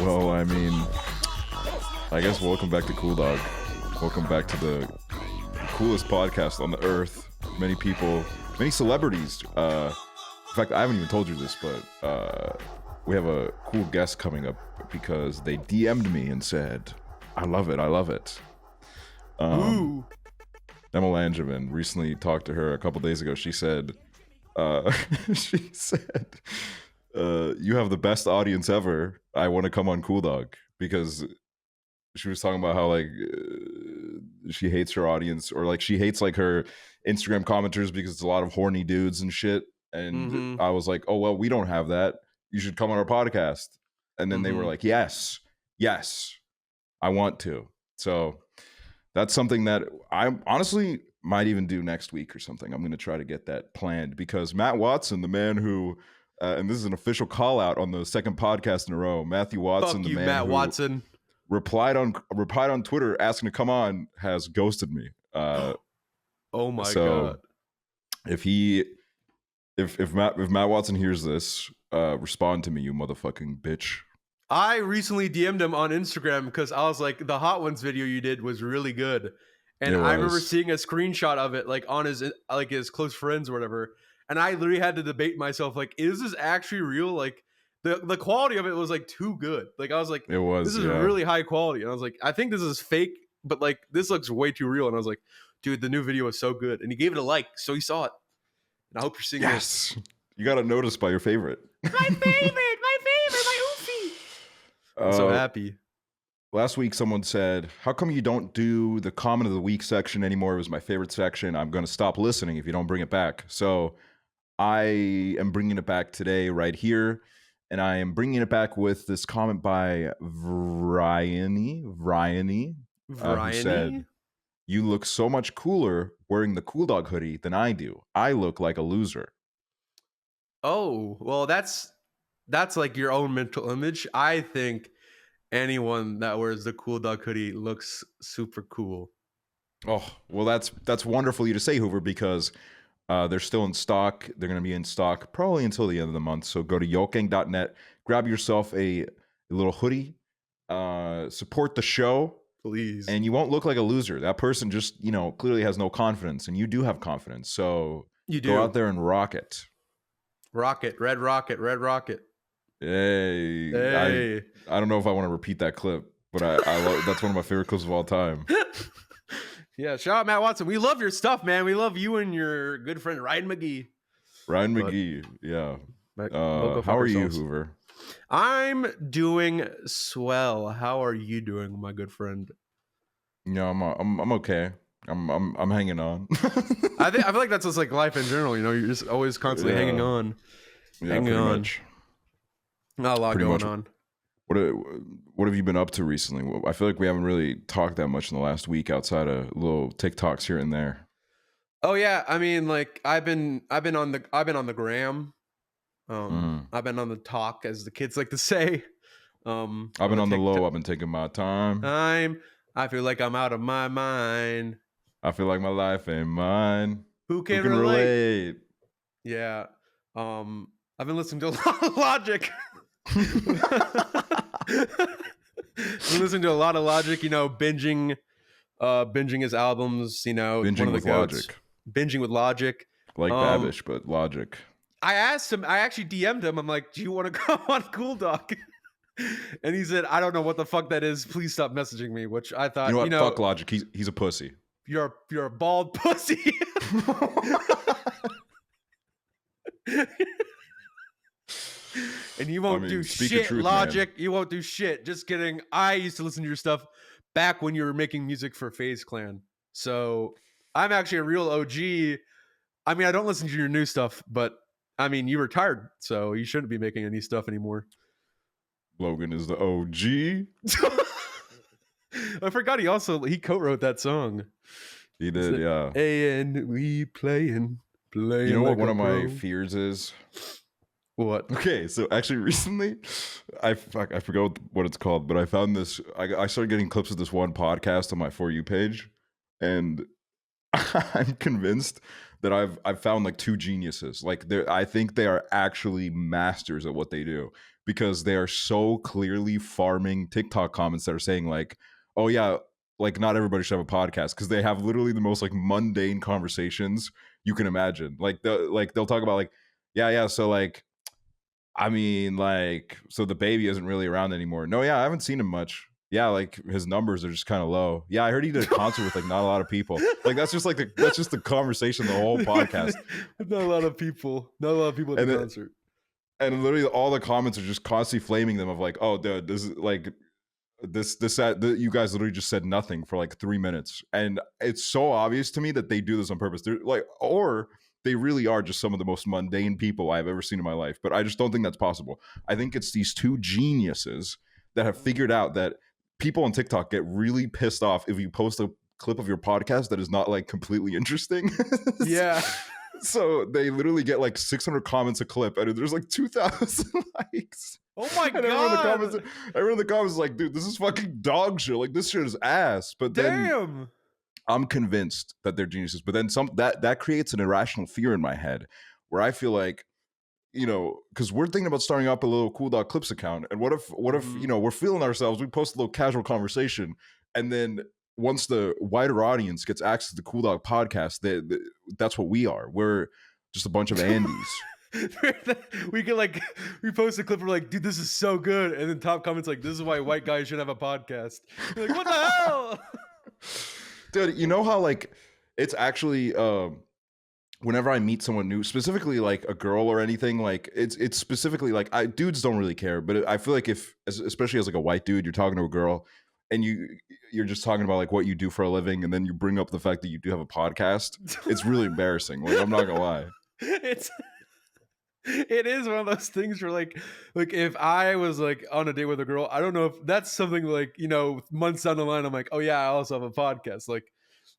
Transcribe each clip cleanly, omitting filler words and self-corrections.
Well, I mean, I guess welcome back to COOLDOG. Welcome back to the coolest podcast on the earth. Many people, many celebrities. In fact, I haven't even told you this, but we have a cool guest coming up because they DM'd me and said, I love it, I love it. Ooh. Emma Langevin, recently talked to her a couple days ago. She said, you have the best audience ever. I want to come on COOLDOG, because she was talking about how like she hates her audience, or like she hates like her Instagram commenters because it's a lot of horny dudes and shit. And I was like, oh, well, we don't have that. You should come on our podcast. And then they were like, yes, I want to. So that's something that I honestly might even do next week or something. I'm going to try to get that planned, because Matt Watson, the man who, and this is an official call out on the second podcast in a row, Matthew Watson, the man Matt who Watson replied on Twitter asking to come on, has ghosted me. Oh my so god! If Matt Watson hears this, respond to me, you motherfucking bitch. I recently DM'd him on Instagram because I was like, the Hot Ones video you did was really good, and I remember seeing a screenshot of it like on his close friends or whatever, and I literally had to debate myself, like, is this actually real? Like the quality of it was like too good. Like I was like, this is really high quality, and I was like, I think this is fake, but like this looks way too real. And I was like, dude, the new video is so good, and he gave it a like, so he saw it. And I hope you're seeing this. You got to notice by your favorite. My favorite, my oofy. I'm so happy. Last week, someone said, how come you don't do the comment of the week section anymore? It was my favorite section. I'm going to stop listening if you don't bring it back. So I am bringing it back today right here. And I am bringing it back with this comment by Vryany, who said, you look so much cooler wearing the COOLDOG hoodie than I do. I look like a loser. Oh, well, that's like your own mental image. I think anyone that wears the COOLDOG hoodie looks super cool. Oh, well, that's wonderful of you to say, Hooverr, because they're still in stock. They're going to be in stock probably until the end of the month. So go to yoking.net, grab yourself a little hoodie, support the show. Please. And you won't look like a loser. That person just, clearly has no confidence, and you do have confidence. So you do. Go out there and rock it. Red rocket. Hey. I don't know if I want to repeat that clip, but I love, that's one of my favorite clips of all time. Yeah, shout out Matt Watson. We love your stuff, man. We love you and your good friend Ryan McGee. Yeah. How are you, Hooverr? I'm doing swell. How are you doing, my good friend? Yeah, I'm okay. I'm hanging on. I feel like that's just like life in general. You're just always constantly hanging on. Yeah, hanging on. Much. Not a lot going on. What have you been up to recently? I feel like we haven't really talked that much in the last week outside of little TikToks here and there. Oh yeah, I mean, like I've been on the gram. I've been on the talk, as the kids like to say. I've been on the low. I've been taking my time. I feel like I'm out of my mind. I feel like my life ain't mine. Who can relate? Yeah. I've been listening to a lot of Logic. I've been listening to a lot of Logic, binging his albums, Binging with Logic. Binging with Logic. Like Babish, but Logic. I asked him, I actually DM'd him. I'm like, do you want to come on COOLDOG? And he said, I don't know what the fuck that is. Please stop messaging me, which I thought, fuck Logic. He's a pussy. You're a bald pussy. And you won't do shit, truth, Logic. Man. You won't do shit. Just kidding. I used to listen to your stuff back when you were making music for FaZe Clan. So I'm actually a real OG. I mean, I don't listen to your new stuff, but I mean, you retired, so you shouldn't be making any stuff anymore. Logan is the OG. I forgot he co-wrote that song. He did, yeah. And we playing. You know what one of my fears is? What? Okay, so actually recently, I forgot what it's called, but I found this. I started getting clips of this one podcast on my For You page, and I'm convinced that I've found like two geniuses. Like I think they are actually masters at what they do, because they are so clearly farming TikTok comments that are saying like, oh yeah, like not everybody should have a podcast, because they have literally the most like mundane conversations you can imagine. Like they'll talk about like, yeah, so like, I mean, like, so the baby isn't really around anymore. No, yeah, I haven't seen him much. Yeah, like his numbers are just kind of low. Yeah, I heard he did a concert with like not a lot of people. Like that's just the conversation, the whole podcast. Not a lot of people at the concert. And literally all the comments are just constantly flaming them of like, oh, dude, this is like you guys literally just said nothing for like 3 minutes, and it's so obvious to me that they do this on purpose. They're like, or they really are just some of the most mundane people I've ever seen in my life. But I just don't think that's possible. I think it's these two geniuses that have figured out that people on TikTok get really pissed off if you post a clip of your podcast that is not like completely interesting. Yeah. So they literally get like 600 comments a clip, and there's like 2,000 likes. Oh my god! Everyone in the comments is like, dude, this is fucking dog shit. Like this shit is ass. But then I'm convinced that they're geniuses. But then that creates an irrational fear in my head, where I feel like, you know, because we're thinking about starting up a little COOLDOG Clips account, and what if you know, we're feeling ourselves, we post a little casual conversation, and then once the wider audience gets access to the COOLDOG podcast, that's what we are. We're just a bunch of Andes. We could like, we post a clip, we're like, dude, this is so good, and then top comments like, this is why white guys should have a podcast. You're like, what the hell? Dude, you know how like it's actually whenever I meet someone new, specifically like a girl or anything, like it's specifically like, dudes don't really care, but I feel like especially as like a white dude, you're talking to a girl and you're just talking about like what you do for a living, and then you bring up the fact that you do have a podcast, it's really embarrassing. Like, I'm not gonna lie. It is one of those things where like if I was like on a date with a girl, I don't know if that's something like, you know, months down the line, I'm like, oh yeah, I also have a podcast. Like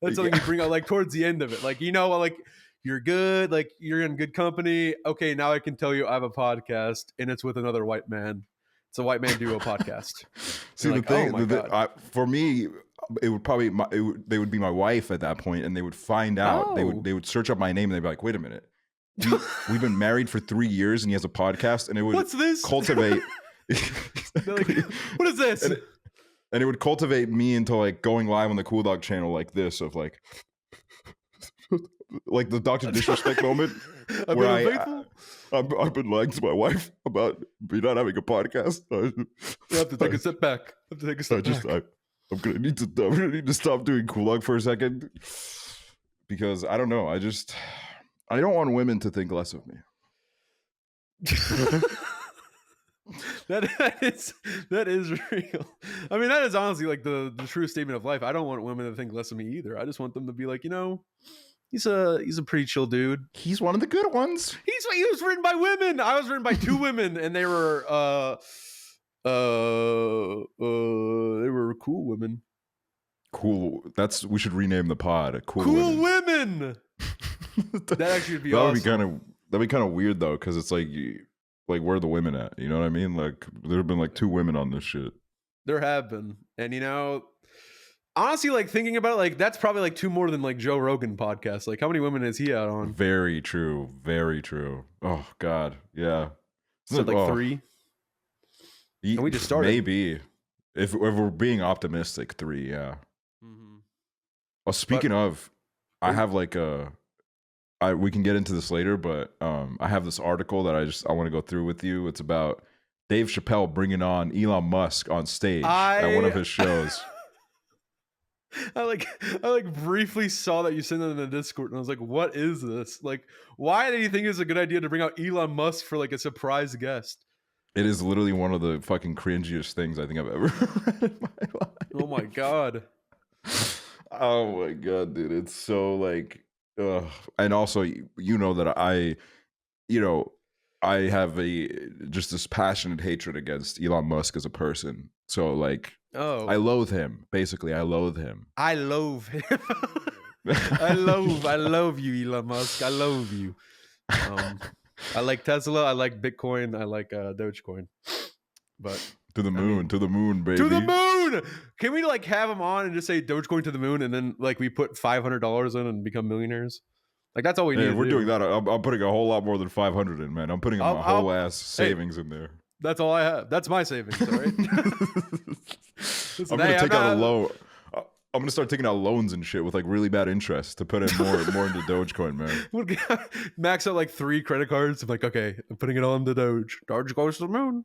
that's something you bring out like towards the end of it. Like, you know, like you're good, like you're in good company. Okay, now I can tell you I have a podcast, and it's with another white man. It's a white man duo podcast. See, the thing, for me, it would probably they would be my wife at that point, and they would find out. Oh. They would search up my name, and they'd be like, "Wait a minute, we've been married for 3 years, and he has a podcast." And it would What's this? cultivate. Like, what is this? And it would cultivate me into like going live on the COOLDOG channel like this, of like like the Dr. Disrespect moment, where I've been lying to my wife about me not having a podcast. You have to take a step back. I'm gonna need to stop doing COOLDOG for a second, because I don't know. I don't want women to think less of me. That is real. I mean, that is honestly like the true statement of life. I don't want women to think less of me either. I just want them to be like, you know, he's a pretty chill dude. He's one of the good ones. He was written by women. I was written by 2 women, and they were cool women. Cool. We should rename the pod. Cool women. That actually would be awesome. That'd be kind of weird though, because it's like where are the women at? You know what I mean? Like there have been like 2 women on this shit. There have been, and you know, honestly, like thinking about it, like that's probably like 2 more than like Joe Rogan podcast. Like how many women is he out on? Very true. Very true. Oh God, yeah. So like 3. And we just started. Maybe if we're being optimistic, 3. Yeah. Mm-hmm. Well, speaking of, I have like we can get into this later, but I have this article that I want to go through with you. It's about Dave Chappelle bringing on Elon Musk on stage at one of his shows. I like briefly saw that you sent it in the Discord, and I was like, what is this? Like, why do you think it's a good idea to bring out Elon Musk for like a surprise guest? It is literally one of the fucking cringiest things I think I've ever read in my life. Oh my God. Oh my God, dude. It's so like, and also, you know that I have just this passionate hatred against Elon Musk as a person. So like, I loathe him. Basically, I loathe him. I loathe him. I love you, Elon Musk. I love you. I like Tesla. I like Bitcoin. I like Dogecoin. But to the moon, baby. To the moon. Can we like have him on and just say Dogecoin to the moon, and then like we put $500 in and become millionaires? Like that's all we need. If we're doing that, I'm putting a whole lot more than 500 in, man. I'm putting my whole ass savings in there. That's all I have. That's my savings. All right. I'm gonna take out a loan. I'm gonna start taking out loans and shit with like really bad interest to put in more into Dogecoin, man. Max out like 3 credit cards. I'm like, okay, I'm putting it all into Doge. Doge goes to the moon.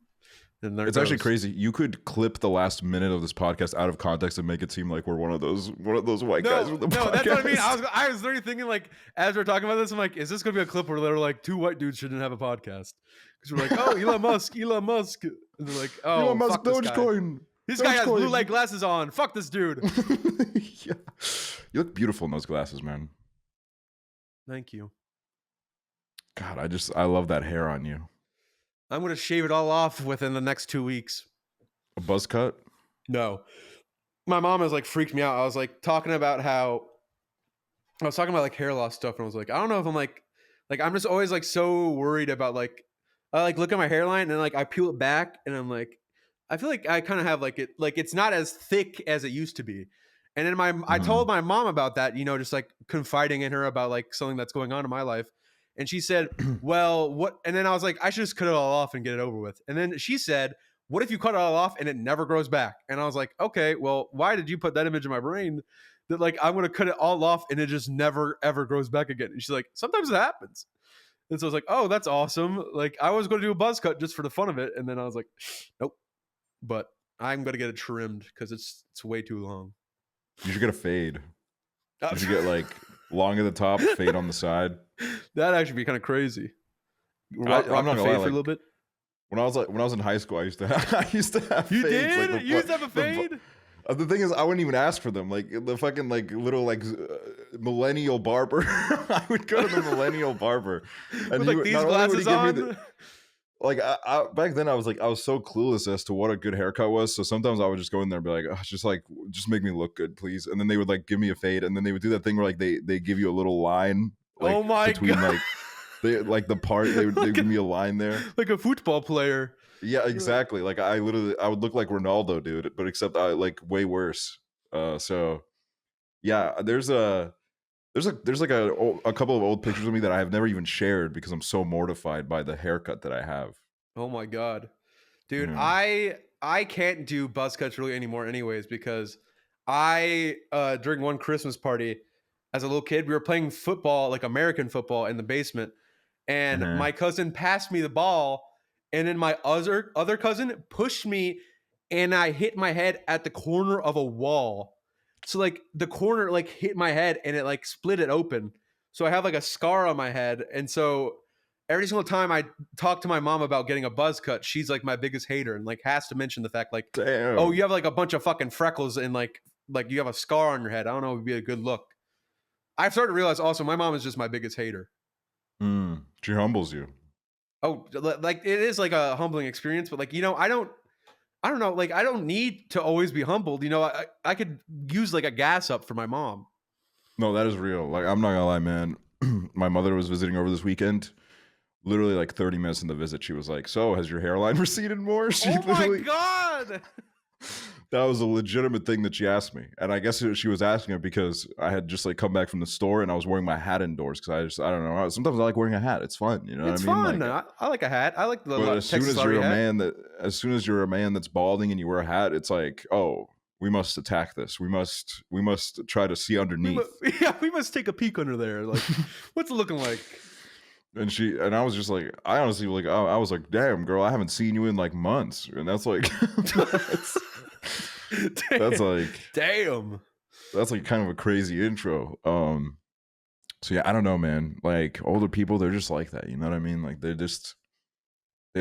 And it's actually crazy. You could clip the last minute of this podcast out of context and make it seem like we're one of those white guys with the podcast. No, that's what I mean. I was literally thinking, like, as we're talking about this, I'm like, is this gonna be a clip where they're like 2 white dudes shouldn't have a podcast? Because we're like, oh, Elon Musk, and they're like, oh, Elon Musk, Dogecoin. This guy has blue light glasses on. Fuck this dude. Yeah. You look beautiful in those glasses, man. Thank you. God, I love that hair on you. I'm going to shave it all off within the next 2 weeks. A buzz cut? No. My mom has like freaked me out. I was like talking about like hair loss stuff. And I was like, I don't know if I'm like I'm just always like so worried about like, I like look at my hairline and like I peel it back and I'm like, I feel like I kind of have like it's not as thick as it used to be. And then I told my mom about that, you know, just like confiding in her about like something that's going on in my life. And she said, well, what? And then I was like, I should just cut it all off and get it over with. And then she said, what if you cut it all off and it never grows back? And I was like, okay, well, why did you put that image in my brain that like, I'm going to cut it all off and it just never, ever grows back again? And she's like, sometimes it happens. And so I was like, oh, that's awesome. Like I was going to do a buzz cut just for the fun of it. And then I was like, nope. But I'm going to get it trimmed because it's way too long. You should get a fade. You should get like long at the top, fade on the side. That'd actually be kind of crazy. I'm not gonna lie, for a little bit. When I was in high school, I used to have You fades. did? Like you used to have a fade? The thing is, I wouldn't even ask for them. Like the fucking like little like millennial barber. I would go to the millennial barber, and with, like, these glasses on. Like I back then, I was so clueless as to what a good haircut was. So sometimes I would just go in there and be like, oh, just make me look good, please. And then they would like give me a fade, and then they would do that thing where like they give you a little line. Like, oh my between, god! Like the part they would give me a line there, like a football player. Yeah, exactly. Like I would look like Ronaldo, dude, but except I like way worse. So yeah, there's like a couple of old pictures of me that I have never even shared because I'm so mortified by the haircut that I have. Oh my god, dude, I can't do buzz cuts really anymore, anyways, because I during one Christmas party as a little kid, we were playing football, like American football, in the basement, and my cousin passed me the ball, and then my other cousin pushed me, and I hit my head at the corner of a wall. So like the corner like hit my head and it like split it open. So I have like a scar on my head. And so every single time I talk to my mom about getting a buzz cut, she's like my biggest hater and like has to mention the fact like, damn, oh, you have like a bunch of fucking freckles and like you have a scar on your head. I don't know, it would be a good look. I've started to realize also my mom is just my biggest hater. She humbles you. Oh, like it is like a humbling experience, but like, you know, I don't know. Like, I don't need to always be humbled. You know, I could use like a gas up for my mom. No, that is real. Like, I'm not gonna lie, man. My mother was visiting over this weekend. Literally like 30 minutes in the visit, she was like, so has your hairline receded more? Oh my God. That was a legitimate thing that she asked me. And I guess she was asking it because I had just like come back from the store and I was wearing my hat indoors because I don't know. Sometimes I like wearing a hat. It's fun. You know what I mean? It's fun. I like a hat. I like the as soon as you're a man that's balding and you wear a hat, it's like, oh, we must attack this. We must try to see underneath. We must take a peek under there. Like, what's it looking like? And I was just like, I honestly like, I was like, damn, girl, I haven't seen you in like months. And that's like, that's like, damn, that's like kind of a crazy intro. So yeah, I don't know, man. Like older people, they're just like that. You know what I mean? Like they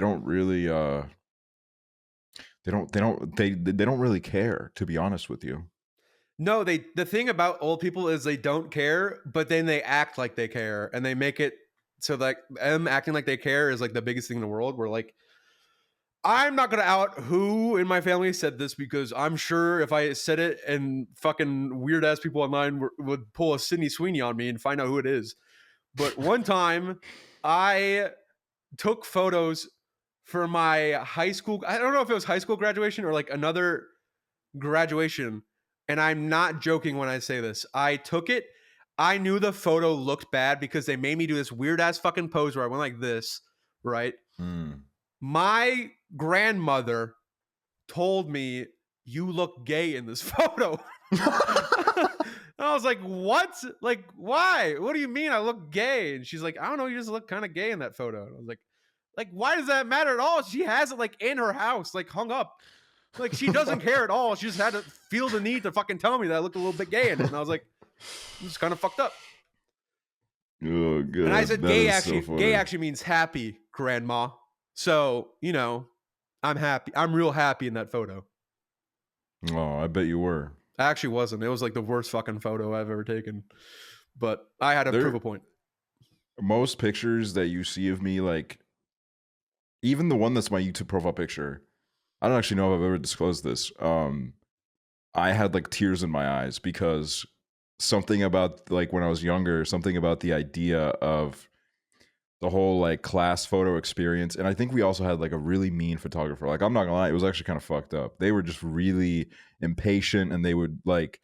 don't really, they don't really care, to be honest with you. No, the thing about old people is they don't care, but then they act like they care and they make it so like them acting like they care is like the biggest thing in the world. Where like, I'm not gonna out who in my family said this because I'm sure if I said it and fucking weird ass people online would pull a Sydney Sweeney on me and find out who it is. But one time I took photos for my high school. I don't know if it was high school graduation or like another graduation. And I'm not joking when I say this. I took it. I knew the photo looked bad because they made me do this weird ass fucking pose where I went like this, right? My grandmother told me you look gay in this photo. I was like, what? Like, why? What do you mean I look gay? And she's like, I don't know, you just look kind of gay in that photo. And I was like, why does that matter at all? She has it like in her house, like hung up. Like, she doesn't care at all. She just had to feel the need to fucking tell me that I looked a little bit gay in it. And I was like, it's kind of fucked up. Oh, good. And I said, gay actually means happy, grandma. So, you know, I'm happy. I'm real happy in that photo. Oh, I bet you were. I actually wasn't. It was like the worst fucking photo I've ever taken. But I had to prove a point. Most pictures that you see of me, like, even the one that's my YouTube profile picture, I don't actually know if I've ever disclosed this. I had like tears in my eyes because something about like when I was younger, something about the idea of the whole like class photo experience. And I think we also had like a really mean photographer. Like, I'm not gonna lie, it was actually kind of fucked up. They were just really impatient, and they would like,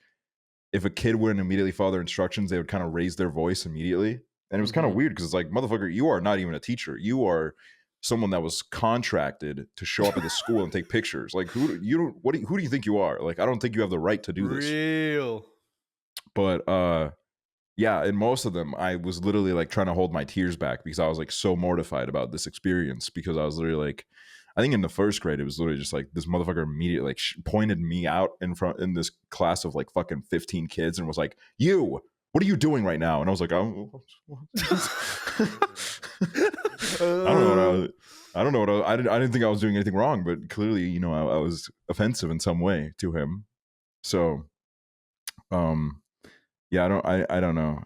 if a kid wouldn't immediately follow their instructions, they would kind of raise their voice immediately. And it was kind of weird because it's like, motherfucker, you are not even a teacher. You are someone that was contracted to show up at the school and take pictures. Like, who do you think you are? Like, I don't think you have the right to do this. Real. But yeah, in most of them, I was literally like trying to hold my tears back because I was like so mortified about this experience, because I was literally like, I think in the first grade, it was literally just like this motherfucker immediately like pointed me out in this class of like fucking 15 kids and was like, "You, what are you doing right now?" And I was like, "Oh, I don't know I didn't think I was doing anything wrong, but clearly, you know, I was offensive in some way to him." So, yeah, I don't know.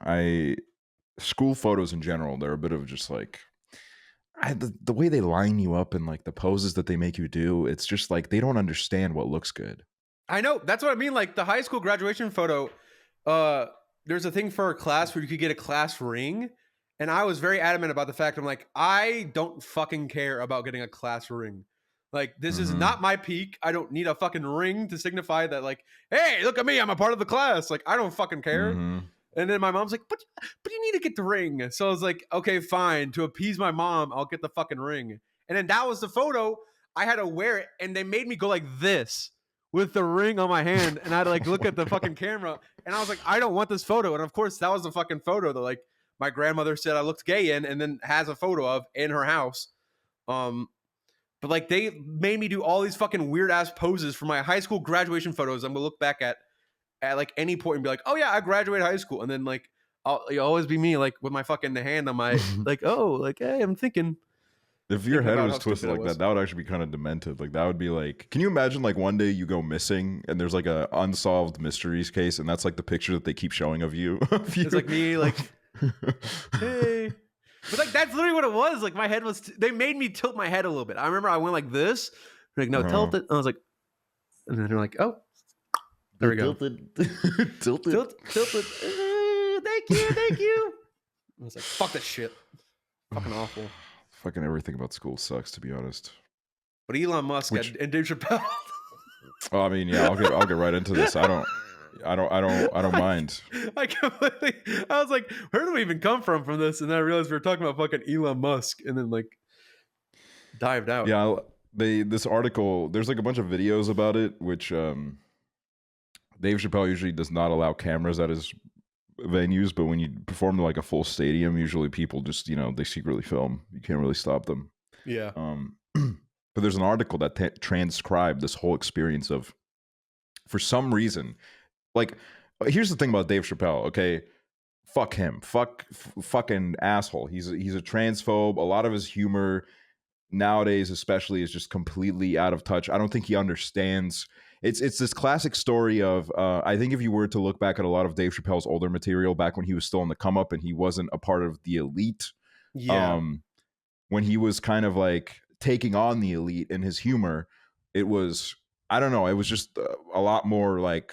School photos in general, they're a bit of just like, the way they line you up and like the poses that they make you do, it's just like they don't understand what looks good. I know. That's what I mean. Like the high school graduation photo, there's a thing for a class where you could get a class ring. And I was very adamant about the fact, I'm like, I don't fucking care about getting a class ring. Like, this is not my peak. I don't need a fucking ring to signify that, like, hey, look at me, I'm a part of the class. Like, I don't fucking care. And then my mom's like, but you need to get the ring. So I was like, okay, fine. To appease my mom, I'll get the fucking ring. And then that was the photo. I had to wear it, and they made me go like this with the ring on my hand, and I had to like look at the fucking camera. And I was like, I don't want this photo. And of course, that was the fucking photo that like my grandmother said I looked gay in, and then has a photo of in her house. But like they made me do all these fucking weird ass poses for my high school graduation photos. I'm gonna look back at like any point and be like, oh yeah, I graduated high school. And then like, you'll always be me, like with my fucking hand on my, like, oh, like, hey, I'm thinking. If your head was twisted like that would actually be kind of demented. Like that would be like, can you imagine like one day you go missing and there's like a unsolved mysteries case, and that's like the picture that they keep showing of you. It's like me, like, hey. But like, that's literally what it was. Like my head was, they made me tilt my head a little bit. I remember I went like this. They're like, no, tilt it. And I was like, and then they're like, oh. There we go. Tilted. Thank you. I was like, fuck that shit. Fucking awful. Fucking everything about school sucks, to be honest. But Elon Musk and Dave Chappelle. Oh, I mean, yeah, I'll get right into this. I don't mind. I was like, where do we even come from this? And then I realized we were talking about fucking Elon Musk, and then like dived out. Yeah, this article, there's like a bunch of videos about it, which Dave Chappelle usually does not allow cameras at his venues, but when you perform to like a full stadium, usually people just, you know, they secretly film. You can't really stop them. Yeah. But there's an article that transcribed this whole experience of, for some reason, like, here's the thing about Dave Chappelle, okay? Fuck him. Fucking asshole. He's a transphobe. A lot of his humor nowadays especially is just completely out of touch. I don't think he understands. It's this classic story of, I think if you were to look back at a lot of Dave Chappelle's older material back when he was still on the come up and he wasn't a part of the elite, when he was kind of like taking on the elite in his humor, it was, I don't know, it was just a lot more like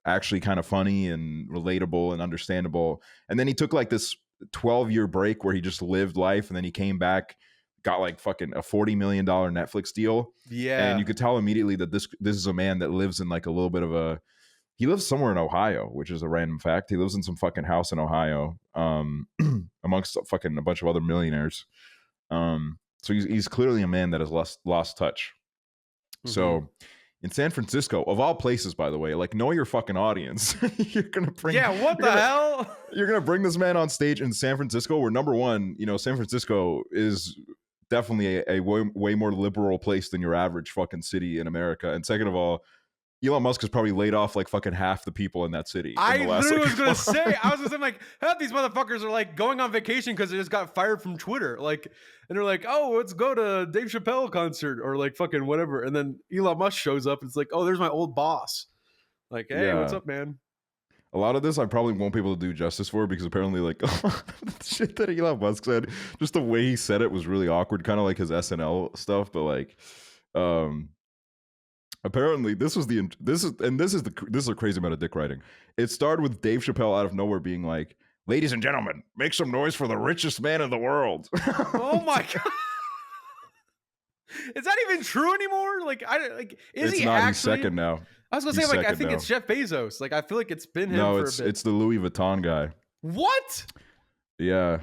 actually kind of funny and relatable and understandable. And then he took like this 12-year break where he just lived life, and then he came back, got like fucking a $40 million Netflix deal. Yeah. And you could tell immediately that this is a man that lives in like a little bit of he lives somewhere in Ohio, which is a random fact. He lives in some fucking house in Ohio, amongst fucking a bunch of other millionaires. So he's clearly a man that has lost touch. So in San Francisco, of all places, by the way, like, know your fucking audience. You're gonna bring what the hell? You're gonna bring this man on stage in San Francisco, where number one, San Francisco is definitely a way more liberal place than your average fucking city in America. And second of all, Elon Musk has probably laid off like fucking half the people in that city. I literally was gonna say, like, half these motherfuckers are like going on vacation because they just got fired from Twitter. Like, and they're like, oh, let's go to Dave Chappelle concert or like fucking whatever. And then Elon Musk shows up and it's like, oh, there's my old boss. Like, hey, what's up, man? A lot of this I probably won't be able to do justice for, because apparently, like, the shit that Elon Musk said, just the way he said it was really awkward, kind of like his SNL stuff. But like, apparently this is a crazy amount of dick writing. It started with Dave Chappelle out of nowhere being like, "Ladies and gentlemen, make some noise for the richest man in the world." Oh my god. Is that even true anymore? Like, is it's he not, actually? He's second now. I was gonna say, like, I think it's Jeff Bezos. Like, I feel like it's been him for a bit. It's the Louis Vuitton guy. What? Yeah.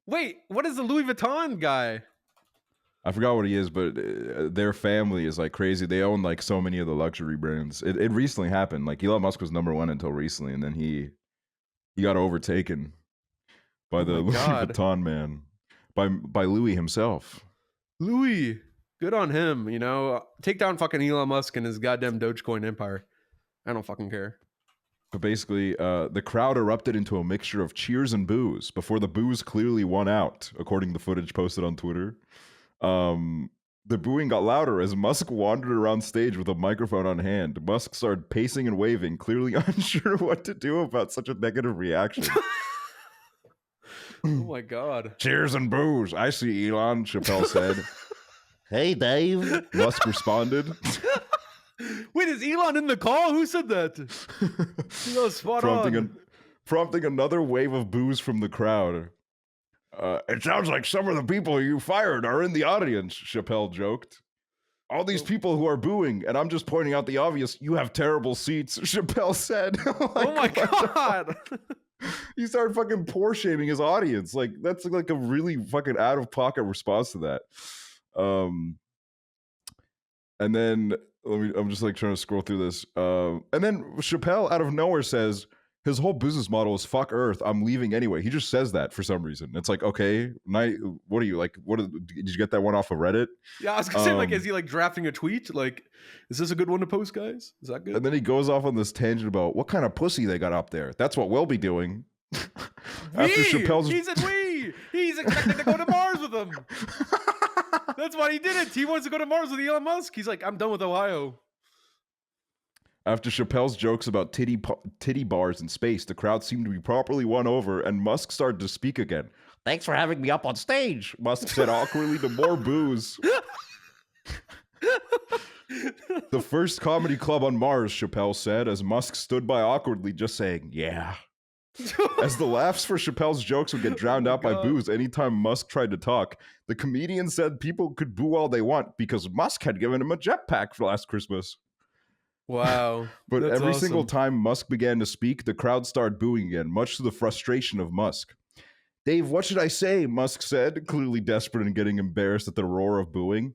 Wait, what is the Louis Vuitton guy? I forgot what he is, but their family is like crazy. They own like so many of the luxury brands. It recently happened. Like, Elon Musk was number one until recently, and then he got overtaken by the Louis Vuitton man, by Louis himself. Louis, good on him. Take down fucking Elon Musk and his goddamn Dogecoin empire. I don't fucking care. But basically, the crowd erupted into a mixture of cheers and boos before the boos clearly won out, according to the footage posted on Twitter. The booing got louder as Musk wandered around stage with a microphone on hand. Musk started pacing and waving, clearly unsure what to do about such a negative reaction. Oh my god. Cheers and boos. I see, Elon, Chappelle said. Hey, Dave. Musk responded. Wait, is Elon in the call? Who said that? Spot on. Prompting another wave of boos from the crowd. It sounds like some of the people you fired are in the audience, Chappelle joked. All these people who are booing, and I'm just pointing out the obvious, you have terrible seats, Chappelle said. Like, oh my god. He started fucking poor shaming his audience. Like, that's like a really fucking out of pocket response to that. And then I'm just like trying to scroll through this. And then Chappelle out of nowhere says his whole business model is fuck Earth. I'm leaving anyway. He just says that for some reason. It's like, okay, what are you like? Did you get that one off of Reddit? Yeah, I was gonna say, like, is he like drafting a tweet? Like, is this a good one to post, guys? Is that good? And then he goes off on this tangent about what kind of pussy they got up there. That's what we'll be doing. After Chappelle's, he said he's expected to go to Mars with him. That's why he did it. He wants to go to Mars with Elon Musk. He's like, I'm done with Ohio. After Chappelle's jokes about titty bars in space, the crowd seemed to be properly won over, and Musk started to speak again. Thanks for having me up on stage, Musk said awkwardly to more boos. The first comedy club on Mars, Chappelle said, as Musk stood by awkwardly just saying, yeah. As the laughs for Chappelle's jokes would get drowned out by boos anytime Musk tried to talk, the comedian said people could boo all they want because Musk had given him a jetpack for last Christmas. Wow. But every single time Musk began to speak, the crowd started booing again, much to the frustration of Musk. Dave, what should I say? Musk said, clearly desperate and getting embarrassed at the roar of booing.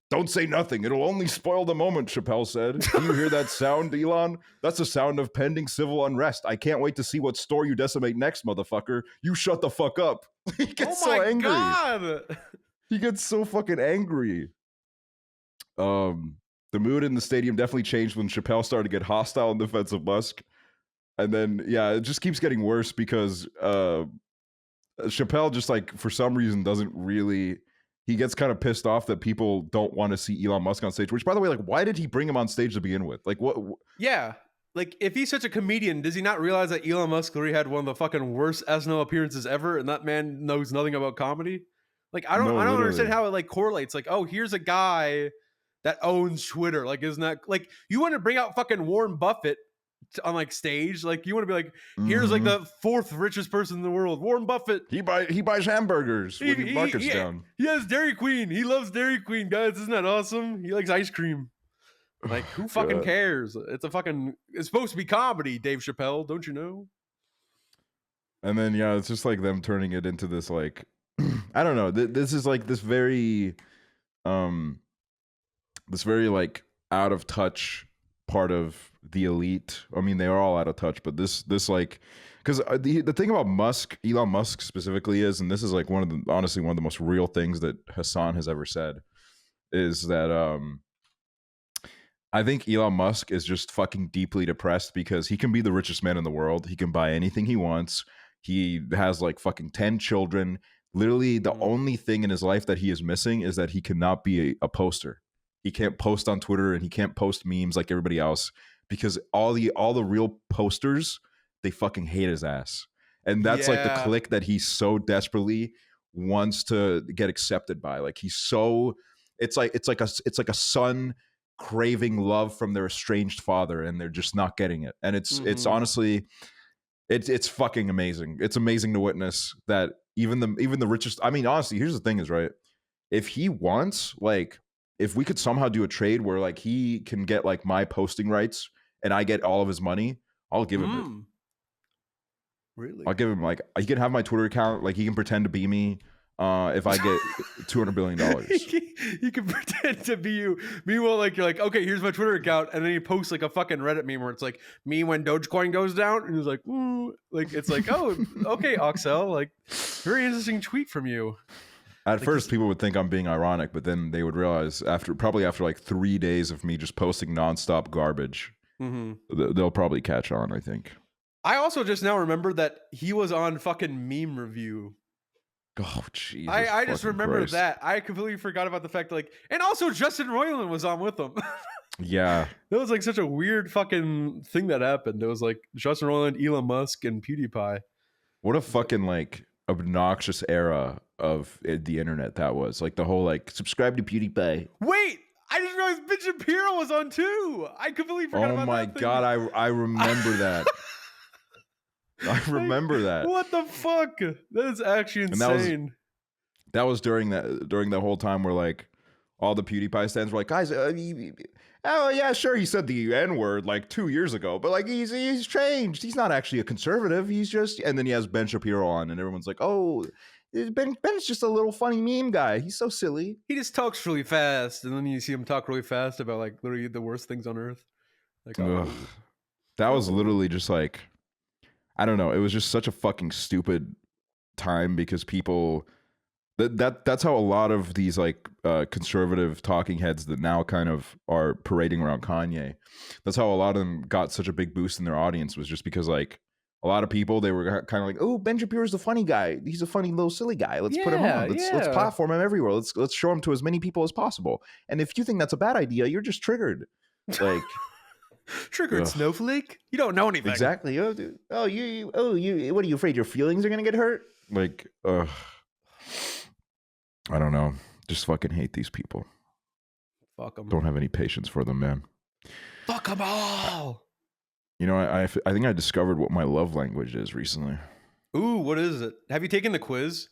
Don't say nothing. It'll only spoil the moment, Chappelle said. Do you hear that sound, Elon? That's the sound of pending civil unrest. I can't wait to see what store you decimate next, motherfucker. You shut the fuck up. He gets so angry. God. He gets so fucking angry. The mood in the stadium definitely changed when Chappelle started to get hostile in defense of Musk. And then, yeah, it just keeps getting worse because Chappelle just, like, for some reason doesn't really... He gets kind of pissed off that people don't want to see Elon Musk on stage, which, by the way, like, why did he bring him on stage to begin with? Like, what? Yeah. Like, if he's such a comedian, does he not realize that Elon Musk already had one of the fucking worst SNL appearances ever, and that man knows nothing about comedy? Like, I don't understand how it, like, correlates. Like, oh, here's a guy that owns Twitter. Like, isn't that, like, you want to bring out fucking Warren Buffett on, like, stage? Like, you want to be like, here's like the fourth richest person in the world, Warren Buffett. He buys hamburgers with the buckets down. He has Dairy Queen. He loves Dairy Queen, guys. Isn't that awesome? He likes ice cream. Like, who fucking cares? It's supposed to be comedy, Dave Chappelle, don't you know? And then, yeah, it's just like them turning it into this, like, I don't know. This is like this very, this very like out of touch part of the elite. I mean, they are all out of touch, but this like, because the thing about Elon Musk specifically is, and this is like honestly one of the most real things that Hassan has ever said, is that I think Elon Musk is just fucking deeply depressed because he can be the richest man in the world. He can buy anything he wants. He has like fucking 10 children. Literally, the only thing in his life that he is missing is that he cannot be a poster. He can't post on Twitter and he can't post memes like everybody else because all the real posters, they fucking hate his ass. And that's like the clique that he so desperately wants to get accepted by. Like he's so it's like a son craving love from their estranged father and they're just not getting it. And it's honestly it's fucking amazing. It's amazing to witness that even the richest, I mean, honestly, here's the thing is, right? If he wants, like, if we could somehow do a trade where like he can get like my posting rights and I get all of his money, I'll give him it. Really? I'll give him like he can have my Twitter account, like he can pretend to be me. If I get $200 billion, you can pretend to be you. Meanwhile, like you're like, okay, here's my Twitter account, and then he posts like a fucking Reddit meme where it's like me when Dogecoin goes down, and he's like, ooh, like it's like, oh, okay, Aksel, like very interesting tweet from you. At first, people would think I'm being ironic, but then they would realize after like 3 days of me just posting nonstop garbage, they'll probably catch on. I think. I also just now remembered that he was on fucking Meme Review. Oh, Jesus. I just remembered Christ. that. I completely forgot about the fact, like, and also Justin Roiland was on with them. Yeah. That was like such a weird fucking thing that happened. It was like Justin Roiland, Elon Musk, and PewDiePie. What a fucking like obnoxious era of the internet that was. Like the whole like subscribe to PewDiePie. Wait, I just realized Ben Shapiro was on too. I completely forgot about that. Oh my God, I remember that. I remember that. What the fuck? That is actually insane. That was during that whole time where like all the PewDiePie stands were like, guys, oh yeah, sure, he said the N-word like 2 years ago, but like he's changed. He's not actually a conservative. He's just, and then he has Ben Shapiro on, and everyone's like, oh, Ben's just a little funny meme guy. He's so silly. He just talks really fast, and then you see him talk really fast about like literally the worst things on earth. Like, that was literally just like, I don't know. It was just such a fucking stupid time because people that's how a lot of these like conservative talking heads that now kind of are parading around Kanye. That's how a lot of them got such a big boost in their audience, was just because like a lot of people, they were kind of like, oh, Ben Shapiro's the funny guy. He's a funny little silly guy. Let's put him on. Let's platform him everywhere. Let's show him to as many people as possible. And if you think that's a bad idea, you're just triggered. Like. Triggered snowflake? You don't know anything. Exactly. Oh, dude. You. What are you afraid your feelings are gonna get hurt? Like, I don't know. Just fucking hate these people. Fuck them. Don't have any patience for them, man. Fuck them all. You know, I think I discovered what my love language is recently. Ooh, what is it? Have you taken the quiz?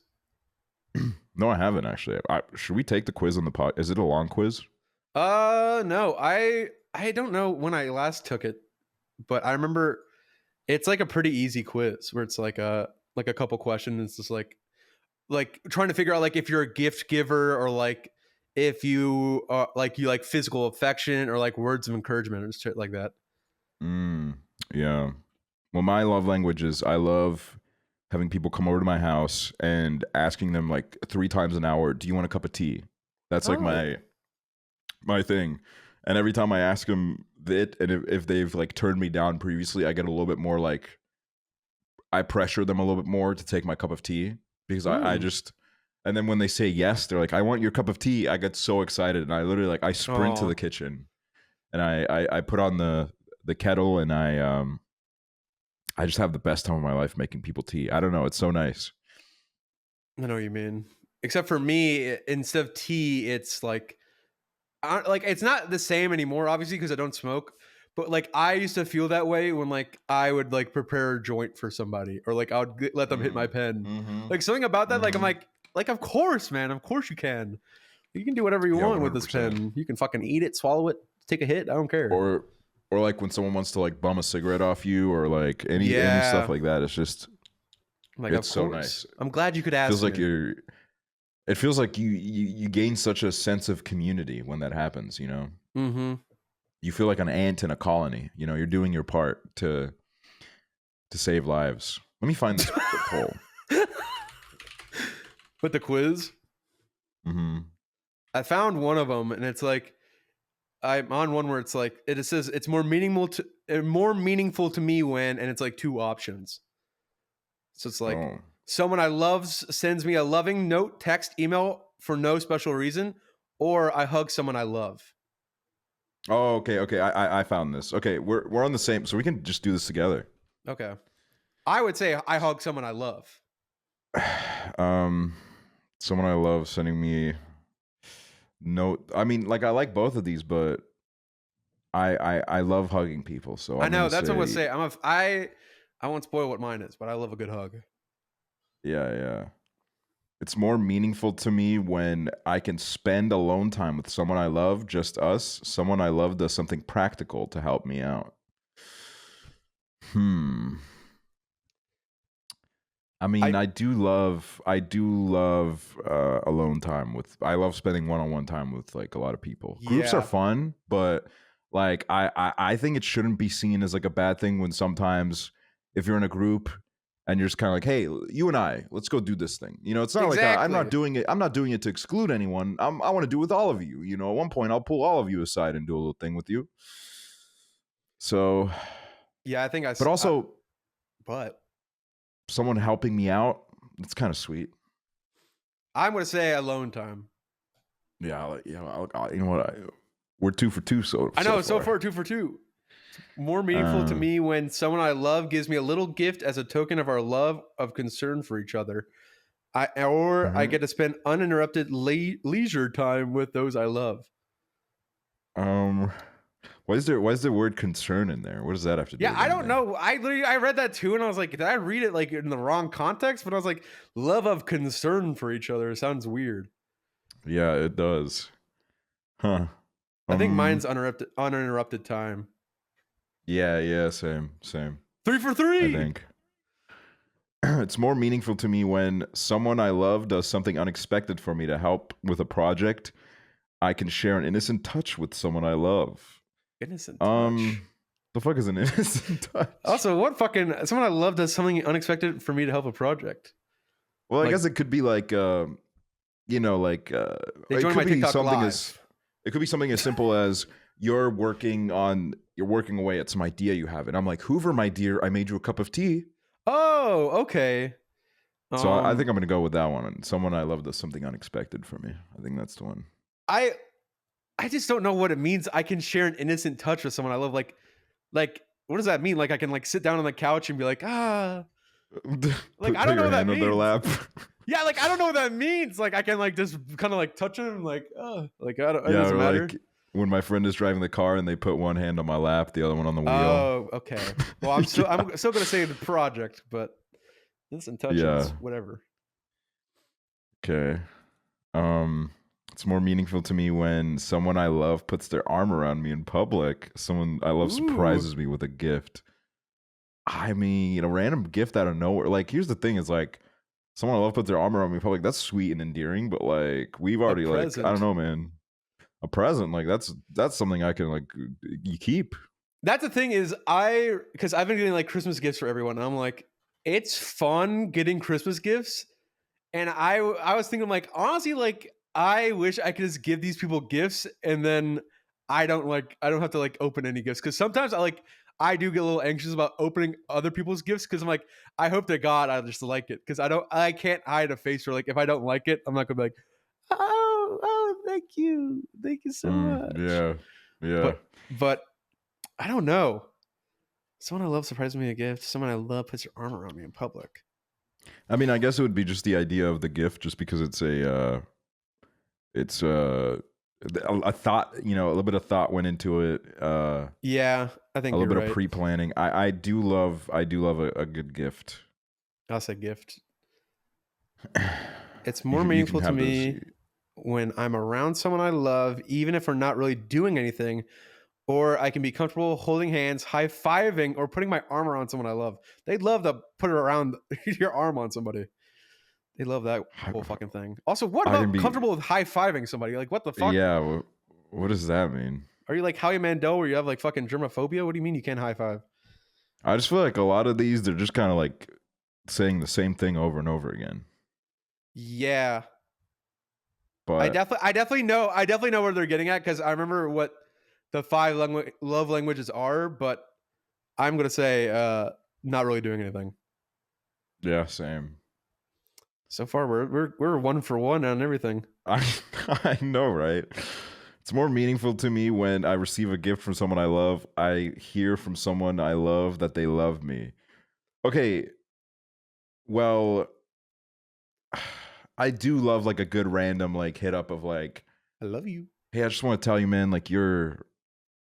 No, I haven't actually. Should we take the quiz on the pod? Is it a long quiz? No. I don't know when I last took it, but I remember it's like a pretty easy quiz where it's like a couple questions. It's just like trying to figure out like if you're a gift giver or like if you like physical affection or like words of encouragement or shit like that. Yeah. Well, my love language is I love having people come over to my house and asking them like 3 times an hour, do you want a cup of tea? That's like my thing. And every time I ask them that, and if they've like turned me down previously, I get a little bit more like, I pressure them a little bit more to take my cup of tea because I just, and then when they say yes, they're like, I want your cup of tea. I get so excited. And I literally like, I sprint to the kitchen and I put on the kettle and I just have the best time of my life making people tea. I don't know. It's so nice. I know what you mean. Except for me, instead of tea, it's like it's not the same anymore, obviously, because I don't smoke. But like I used to feel that way when like I would like prepare a joint for somebody, or like I would let them hit my pen. Like something about that, like I'm like of course, man, of course you can. You can do whatever you want 100%. With this pen. You can fucking eat it, swallow it, take a hit. I don't care. Or like when someone wants to like bum a cigarette off you, or like any stuff like that. It's just like, it's so nice. I'm glad you could ask. Feels like you're. It feels like you gain such a sense of community when that happens, you know? Mm-hmm. You feel like an ant in a colony, you know, you're doing your part to save lives. Let me find this poll. With the quiz, Mm-hmm. I found one of them, and it's like I'm on one where it's like it says it's more meaningful to me when, and it's like 2 options. So it's like Oh. someone I love sends me a loving note, text, email for no special reason, or I hug someone I love. Oh, okay. I found this. Okay, we're on the same, so we can just do this together. Okay. I would say I hug someone I love. Someone I love sending me note. I mean, like I like both of these, but I love hugging people. So I know that's what I'm gonna say. I won't spoil what mine is, but I love a good hug. Yeah. It's more meaningful to me when I can spend alone time with someone I love, just us. Someone I love does something practical to help me out. I mean, I do love alone time with. I love spending one-on-one time with like a lot of people. Groups are fun, but like I think it shouldn't be seen as like a bad thing when sometimes if you're in a group and you're just kind of like, hey, you and I, let's go do this thing. You know, it's not like I'm not doing it. I'm not doing it to exclude anyone. I want to do it with all of you. You know, at one point I'll pull all of you aside and do a little thing with you. So, yeah, I think but someone helping me out, it's kind of sweet. I'm gonna say alone time. Yeah, you know what? We're 2 for 2. So I know so far 2 for 2. More meaningful to me when someone I love gives me a little gift as a token of our love of concern for each other. I get to spend uninterrupted leisure time with those I love. Why is there word concern in there? What does that have to do? Yeah, I don't know. I read that too, and I was like, did I read it like in the wrong context? But I was like, love of concern for each other. It sounds weird. Yeah, it does. Huh. I think mine's uninterrupted time. Yeah, same. 3 for 3. I think. It's more meaningful to me when someone I love does something unexpected for me to help with a project. I can share an innocent touch with someone I love. Innocent touch. The fuck is an innocent touch? Also, someone I love does something unexpected for me to help a project. Well, I guess it could be like you know, like they join my TikTok live. It could be something as simple as you're working away at some idea you have, and I'm like, Hooverr, my dear, I made you a cup of tea. Oh, okay. So I think I'm gonna go with that one. And someone I love does something unexpected for me. I think that's the one. I just don't know what it means. I can share an innocent touch with someone I love. Like, what does that mean? Like, I can like sit down on the couch and be like, like I don't know what that means. Their lap. Yeah, like I don't know what that means. Like I can like just kind of like touch them, like like it doesn't matter. Like when my friend is driving the car and they put one hand on my lap, the other one on the wheel. Oh, okay. Well, I'm still gonna say the project, but instant touches, whatever. Okay. It's more meaningful to me when someone I love puts their arm around me in public. Someone I love surprises me with a gift. I mean, a random gift out of nowhere. Like, here's the thing: is like someone I love puts their arm around me in public. That's sweet and endearing, but like we've already like I don't know, man. A present, like that's something I can like you keep. That's the thing is because I've been getting like Christmas gifts for everyone. And I'm like, it's fun getting Christmas gifts, and I was thinking like honestly like. I wish I could just give these people gifts and then I don't have to like open any gifts. Cause sometimes I do get a little anxious about opening other people's gifts. Cause I'm like, I hope to God I just like it. Cause I can't hide a face where like, if I don't like it, I'm not gonna be like, oh, thank you. Thank you so much. Yeah. But I don't know. Someone I love surprises me a gift. Someone I love puts their arm around me in public. I mean, I guess it would be just the idea of the gift just because it's a thought, you know, a little bit of thought went into it. Yeah, I think a little bit of pre-planning. I do love a good gift. I'll say gift. It's more meaningful to me when I'm around someone I love, even if we're not really doing anything, or I can be comfortable holding hands, high-fiving, or putting my arm around someone I love. They'd love to put it around your arm on somebody. They love that whole fucking thing. Also, what I about can be- comfortable with high-fiving somebody? Like, what the fuck? Yeah, what does that mean? Are you like Howie Mandel where you have like fucking germophobia? What do you mean you can't high-five? I just feel like a lot of these, they're just kind of like saying the same thing over and over again. Yeah. But I definitely know where they're getting at, because I remember what the 5 love languages are, but I'm gonna say not really doing anything. yeah, same. So far, we're 1 for 1 on everything. I know, right? It's more meaningful to me when I receive a gift from someone I love. I hear from someone I love that they love me. Okay, well, I do love like a good random like hit up of like, I love you. hey, I just want to tell you, man, like you're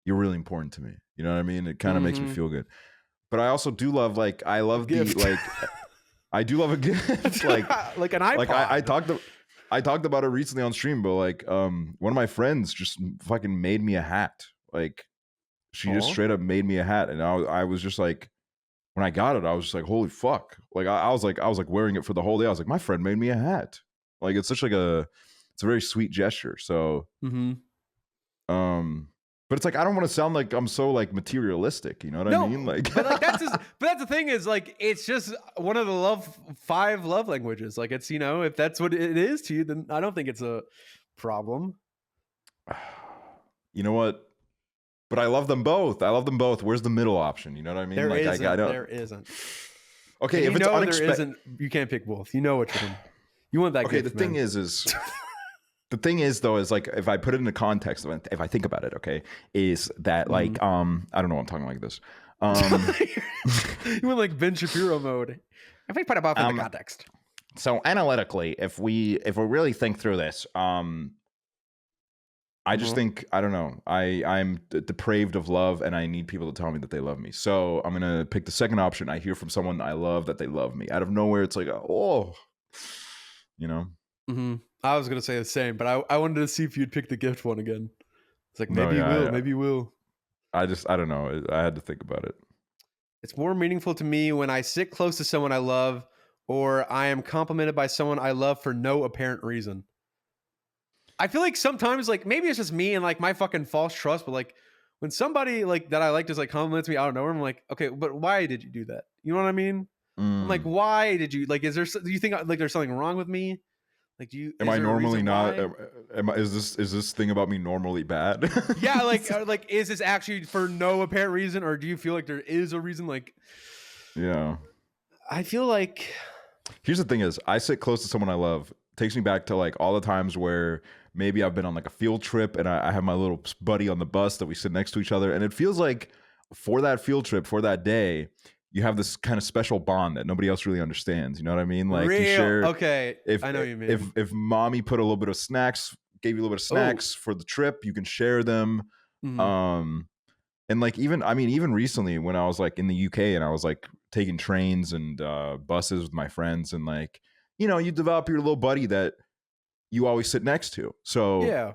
really important to me. You know what I mean? It kind of makes me feel good. But I also do love like I love the like I do love a gift like an iPod. Like I talked about it recently on stream, but like one of my friends just fucking made me a hat. Like she just straight up made me a hat, and I was just like, when I got it, I was just like, holy fuck! Like I was like wearing it for the whole day. I was like, my friend made me a hat. Like it's such like it's a very sweet gesture. So but it's like I don't want to sound like I'm so like materialistic, you know what I mean? Like, but like that's the thing is like it's just one of the 5 love languages. Like it's, you know, if that's what it is to you, then I don't think it's a problem. You know what? But I love them both. Where's the middle option? You know what I mean? There like isn't. there isn't. Okay, if it's unexpected, you can't pick both. You know what you're doing. You want that. Okay, gift, the thing is the thing is though is like if I put it into context, if I think about it, okay, is that like I don't know, I'm talking like this. You went like Ben Shapiro mode. If we put it both in the context. So analytically, if we really think through this, I just think I don't know. I'm depraved of love, and I need people to tell me that they love me. So I'm gonna pick the second option. I hear from someone I love that they love me. Out of nowhere, it's like, oh, you know. I was gonna say the same, but I wanted to see if you'd pick the gift one again. It's like maybe you will. I don't know. I had to think about it. It's more meaningful to me when I sit close to someone I love, or I am complimented by someone I love for no apparent reason. I feel like sometimes, like maybe it's just me and like my fucking false trust, but like when somebody like that I like just like compliments me out of nowhere, I'm like, okay, but why did you do that? You know what I mean? I'm like, why did you like? Do you think like there's something wrong with me? Like, am I normally not? Is this thing about me normally bad? Yeah, like is this actually for no apparent reason, or do you feel like there is a reason? Like, yeah, I feel like. Here's the thing: is I sit close to someone I love. Takes me back to like all the times where maybe I've been on like a field trip and I have my little buddy on the bus that we sit next to each other, and it feels like for that field trip, for that day, you have this kind of special bond that nobody else really understands. You know what I mean? Like you share. Okay, I know what you mean. If mommy put a little bit of snacks, gave you a little bit of snacks for the trip, you can share them. And like even recently when I was like in the UK and I was like taking trains and buses with my friends, and like, you know, you develop your little buddy that you always sit next to. So yeah,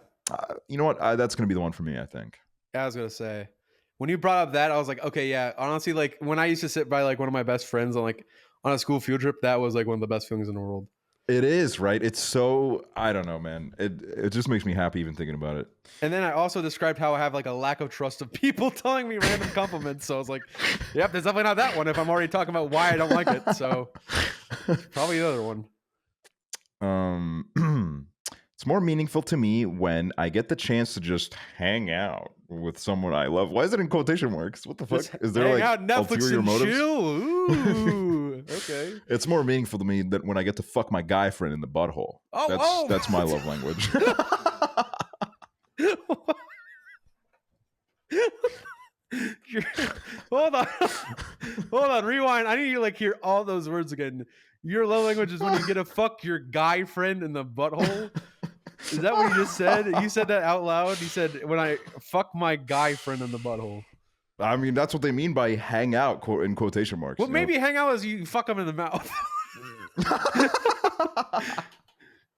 you know what? That's gonna be the one for me, I think. I was gonna say, when you brought up that, I was like, okay, yeah. Honestly, like when I used to sit by like one of my best friends on a school field trip, that was like one of the best feelings in the world. It is, right? It's so, I don't know, man. It just makes me happy even thinking about it. And then I also described how I have like a lack of trust of people telling me random compliments. So I was like, yep, there's definitely not that one if I'm already talking about why I don't like it. So probably the other one. It's more meaningful to me when I get the chance to just hang out with someone I love. Why is it in quotation marks? What the fuck? Is there like out, Netflix ulterior motives? Chill. Ooh, okay. It's more meaningful to me that when I get to fuck my guy friend in the butthole. That's my love language. Hold on, rewind. I need you to like hear all those words again. Your love language is when you get to fuck your guy friend in the butthole. Is that what you just said? You said that out loud. You said when I fuck my guy friend in the butthole. I mean, that's what they mean by hang out, in quotation marks. Well, maybe hang out is you fuck them in the mouth.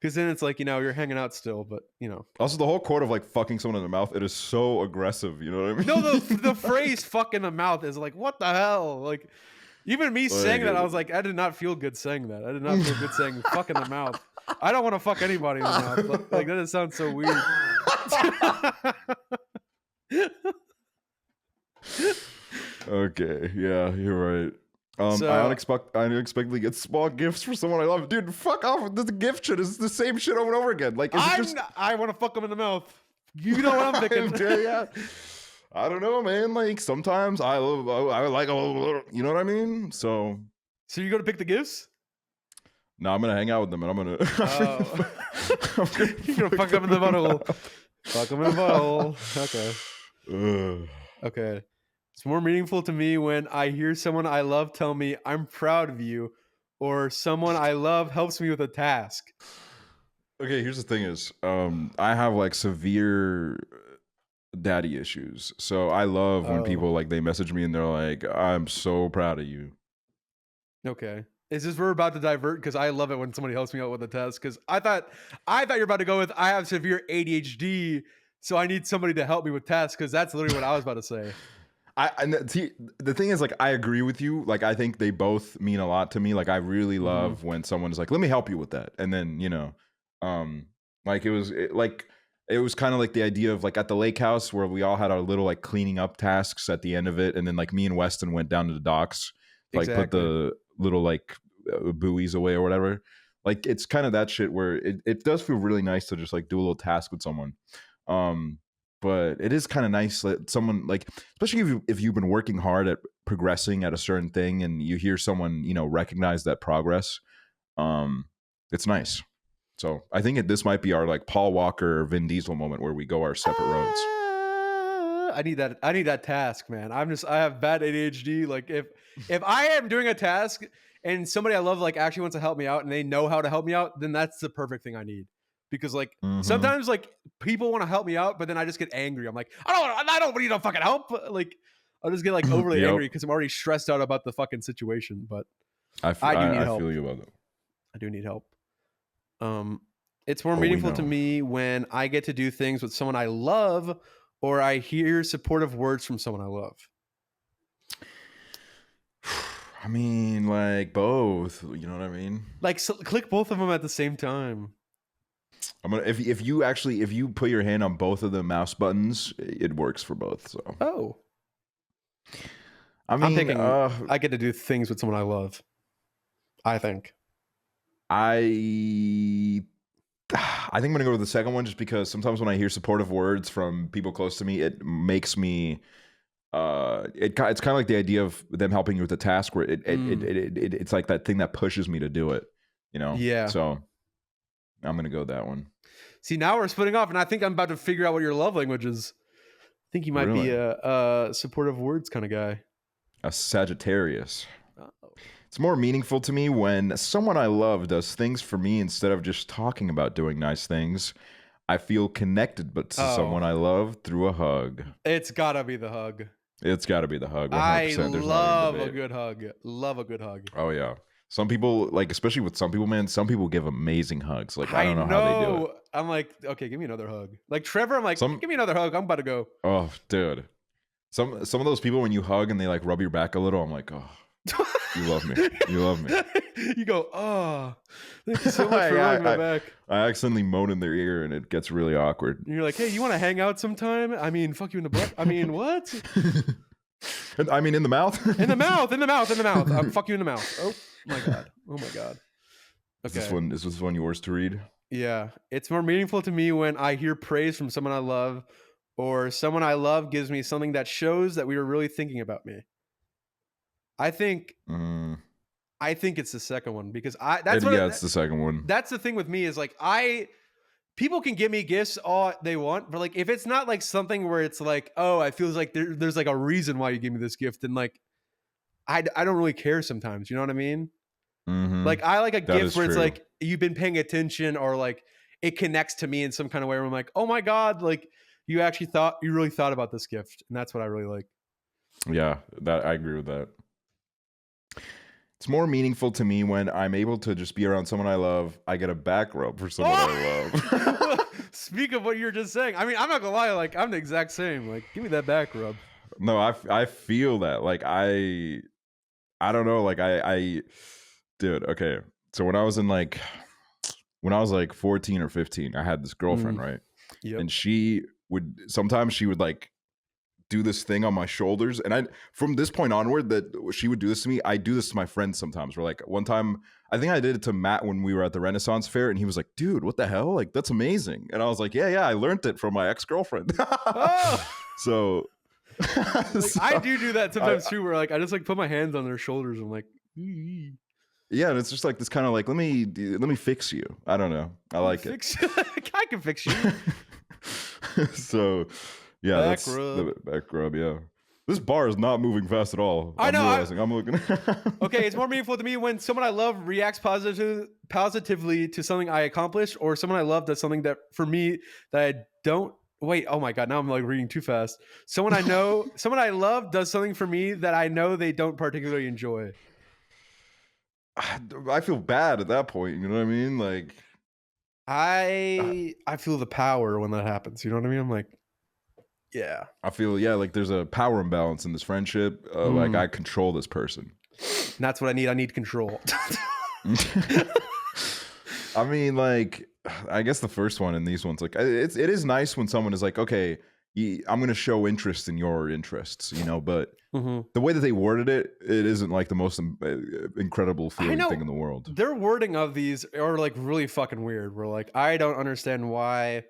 Because then it's like, you know, you're hanging out still, but you know. Also, the whole quote of like fucking someone in the mouth, it is so aggressive. You know what I mean? No, the phrase "fuck in the mouth" is like, what the hell? Like, Even me saying that, I was like, I did not feel good saying that. I did not feel good saying fuck in the mouth. I don't want to fuck anybody in the mouth. Like that sounds so weird. Okay, yeah, you're right. So- I unexpectedly get small gifts for someone I love. Dude, fuck off. The gift shit is the same shit over and over again. Like, I want to fuck them in the mouth. You know what I'm thinking? Yeah. I don't know, man. Like, sometimes I like, you know what I mean? So you're going to pick the gifts? no, I'm going to hang out with them and I'm going to... You're going to fuck them in the butthole. Fuck them in the butthole. Okay. Okay. It's more meaningful to me when I hear someone I love tell me I'm proud of you, or someone I love helps me with a task. Okay, here's the thing is, I have like severe daddy issues. So I love when people like they message me and they're like, I'm so proud of you. Okay. Is this we're about to divert? Because I love it when somebody helps me out with a task. Because I thought you're about to go with I have severe ADHD, so I need somebody to help me with tasks. Because that's literally what I was about to say. The thing is, like, I agree with you. Like, I think they both mean a lot to me. Like, I really love when someone is like, let me help you with that. And then, you know, like it was kind of like the idea of like at the lake house where we all had our little like cleaning up tasks at the end of it. And then like me and Weston went down to the docks, like put the little like buoys away or whatever. Like, it's kind of that shit where it does feel really nice to just like do a little task with someone. But it is kind of nice that someone like, especially if you've been working hard at progressing at a certain thing and you hear someone, you know, recognize that progress. It's nice. So I think this might be our like Paul Walker, Vin Diesel moment where we go our separate roads. I need that task, man. I have bad ADHD. Like if I am doing a task and somebody I love like actually wants to help me out and they know how to help me out, then that's the perfect thing I need. Because like sometimes like people want to help me out, but then I just get angry. I'm like, I don't need no fucking help. Like I'll just get like overly angry because I'm already stressed out about the fucking situation. But I do need help. I feel you about that. I do need help. It's more meaningful to me when I get to do things with someone I love, or I hear supportive words from someone I love. I mean, like both. You know what I mean? Like, click both of them at the same time. I'm gonna if you put your hand on both of the mouse buttons, it works for both. So I'm thinking I get to do things with someone I love. I think I'm gonna go with the second one just because sometimes when I hear supportive words from people close to me, it makes me it's kind of like the idea of them helping you with a task where it's like that thing that pushes me to do it, you know? Yeah. So I'm gonna go with that one. See, now we're splitting off, and I think I'm about to figure out what your love language is. I think you might be a supportive words kind of guy. A Sagittarius. It's more meaningful to me when someone I love does things for me instead of just talking about doing nice things. I feel connected to someone I love through a hug. It's gotta be the hug. It's gotta be the hug. 100%. I love a good hug. Love a good hug. Oh yeah. Some people, like, especially with some people, man, some people give amazing hugs. Like, I don't know how they do it. I'm like, okay, give me another hug. Like Trevor, I'm like, give me another hug. I'm about to go. Oh, dude. Some of those people, when you hug and they like rub your back a little, I'm like, oh, you love me. You love me. You go, oh, thank you so much for rubbing my back. I accidentally moan in their ear and it gets really awkward. And you're like, hey, you want to hang out sometime? I mean, fuck you in the butt. I mean, what? I mean, in the mouth? In the mouth. Fuck you in the mouth. Oh my God. Okay. Is this one yours to read? Yeah. It's more meaningful to me when I hear praise from someone I love, or someone I love gives me something that shows that we were really thinking about me. I think it's the second one because it's the second one. That's the thing with me is like people can give me gifts all they want, but like if it's not like something where it's like, oh, I feel like there's like a reason why you give me this gift, and like I don't really care sometimes. You know what I mean? Mm-hmm. Like I like a gift where it's like you've been paying attention, or like it connects to me in some kind of way where I'm like, oh my God, like you really thought about this gift, and that's what I really like. Yeah, I agree with that. It's more meaningful to me when I'm able to just be around someone I love. I get a back rub for someone I love. Speak of what you were just saying. I mean, I'm not gonna lie. Like, I'm the exact same. Like, give me that back rub. No, I feel that. Like, I I don't know. Like dude. Okay, so when I was like 14 or 15, I had this girlfriend, right? Yep. And she would like do this thing on my shoulders, and from this point onward that she would do this to me, I do this to my friends sometimes. We're like, one time I think I did it to Matt when we were at the Renaissance Fair, and he was like, dude, what the hell, like that's amazing. And I was like, yeah, I learned it from my ex-girlfriend. So, I do that sometimes too, where like I just like put my hands on their shoulders and I'm like, yeah, and it's just like this kind of like, let me fix you. I don't know, I like it. I can fix you. So yeah, that's the back rub. Yeah, this bar is not moving fast at all. I'm looking. Okay, it's more meaningful to me when someone I love reacts positively to something I accomplished, or someone I love does something that for me that I don't. Wait, oh my god, now I'm like reading too fast. Someone I love does something for me that I know they don't particularly enjoy. I feel bad at that point. You know what I mean? Like, I feel the power when that happens. You know what I mean? I'm like, yeah. I feel like there's a power imbalance in this friendship. Like I control this person. And that's what I need. I need control. I mean, like, I guess the first one and these ones, like, it is nice when someone is like, okay, I'm going to show interest in your interests, you know, but the way that they worded it isn't like the most incredible feeling thing in the world. Their wording of these are like really fucking weird. We're like, I don't understand why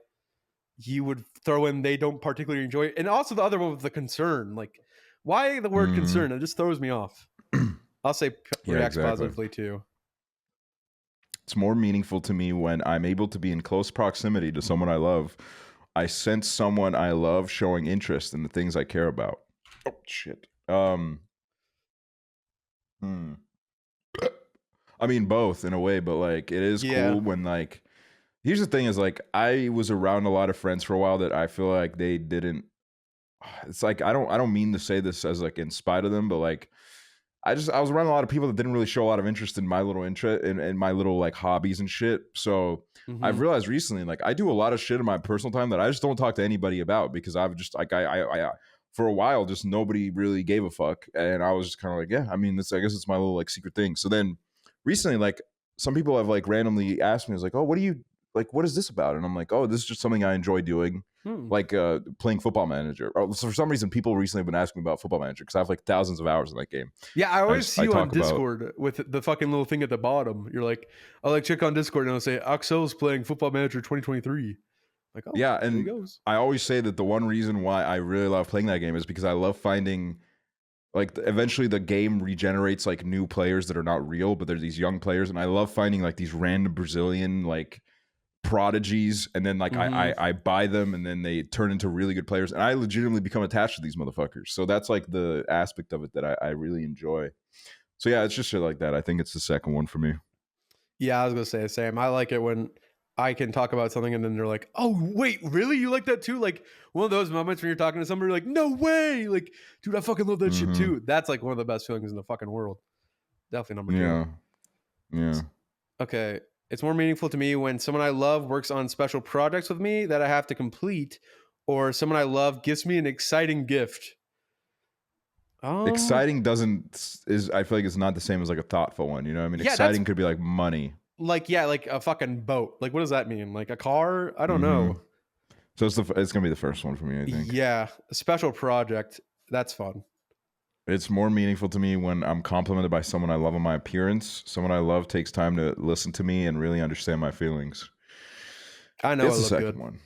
you would throw in they don't particularly enjoy it. And also the other one with the concern, like, why the word concern? It just throws me off. I'll say reacts positively too. It's more meaningful to me when I'm able to be in close proximity to someone I love. I sense someone I love showing interest in the things I care about. Oh shit. I mean both in a way, but like it is cool when like, here's the thing is like, I was around a lot of friends for a while that I feel like they didn't, it's like, I don't mean to say this as like in spite of them, but like, I was around a lot of people that didn't really show a lot of interest in my little in my little like hobbies and shit. So I've realized recently, like I do a lot of shit in my personal time that I just don't talk to anybody about because I've just like, I for a while, just nobody really gave a fuck. And I was just kind of like, yeah, I mean, I guess it's my little like secret thing. So then recently, like some people have like randomly asked me, I was like, oh, what is this about? And I'm like, oh, this is just something I enjoy doing. Like playing Football Manager. So for some reason, people recently have been asking me about Football Manager because I have like thousands of hours in that game. Yeah, I always see you on Discord with the fucking little thing at the bottom. You're like, I like check on Discord and I'll say Aksel's playing Football Manager 2023. Like, oh yeah, and there he goes. I always say that the one reason why I really love playing that game is because I love finding like eventually the game regenerates like new players that are not real, but they're these young players, and I love finding like these random Brazilian like prodigies, and then like I buy them and then they turn into really good players, and I legitimately become attached to these motherfuckers. So that's like the aspect of it that I really enjoy. So yeah, it's just shit like that. I think it's the second one for me. Yeah, I was gonna say the same. I like it when I can talk about something and then they're like, oh wait, really, you like that too? Like one of those moments when you're talking to somebody, you're like, no way, like dude, I fucking love that shit too. That's like one of the best feelings in the fucking world. Definitely number two. Yeah. Okay. It's more meaningful to me when someone I love works on special projects with me that I have to complete, or someone I love gives me an exciting gift. Exciting I feel like it's not the same as like a thoughtful one. You know what I mean? Yeah, exciting could be like money. Like, yeah, like a fucking boat. Like, what does that mean? Like a car? I don't know. So it's going to be the first one for me, I think. Yeah. A special project. That's fun. It's more meaningful to me when I'm complimented by someone I love on my appearance. Someone I love takes time to listen to me and really understand my feelings. I know. It's the second one.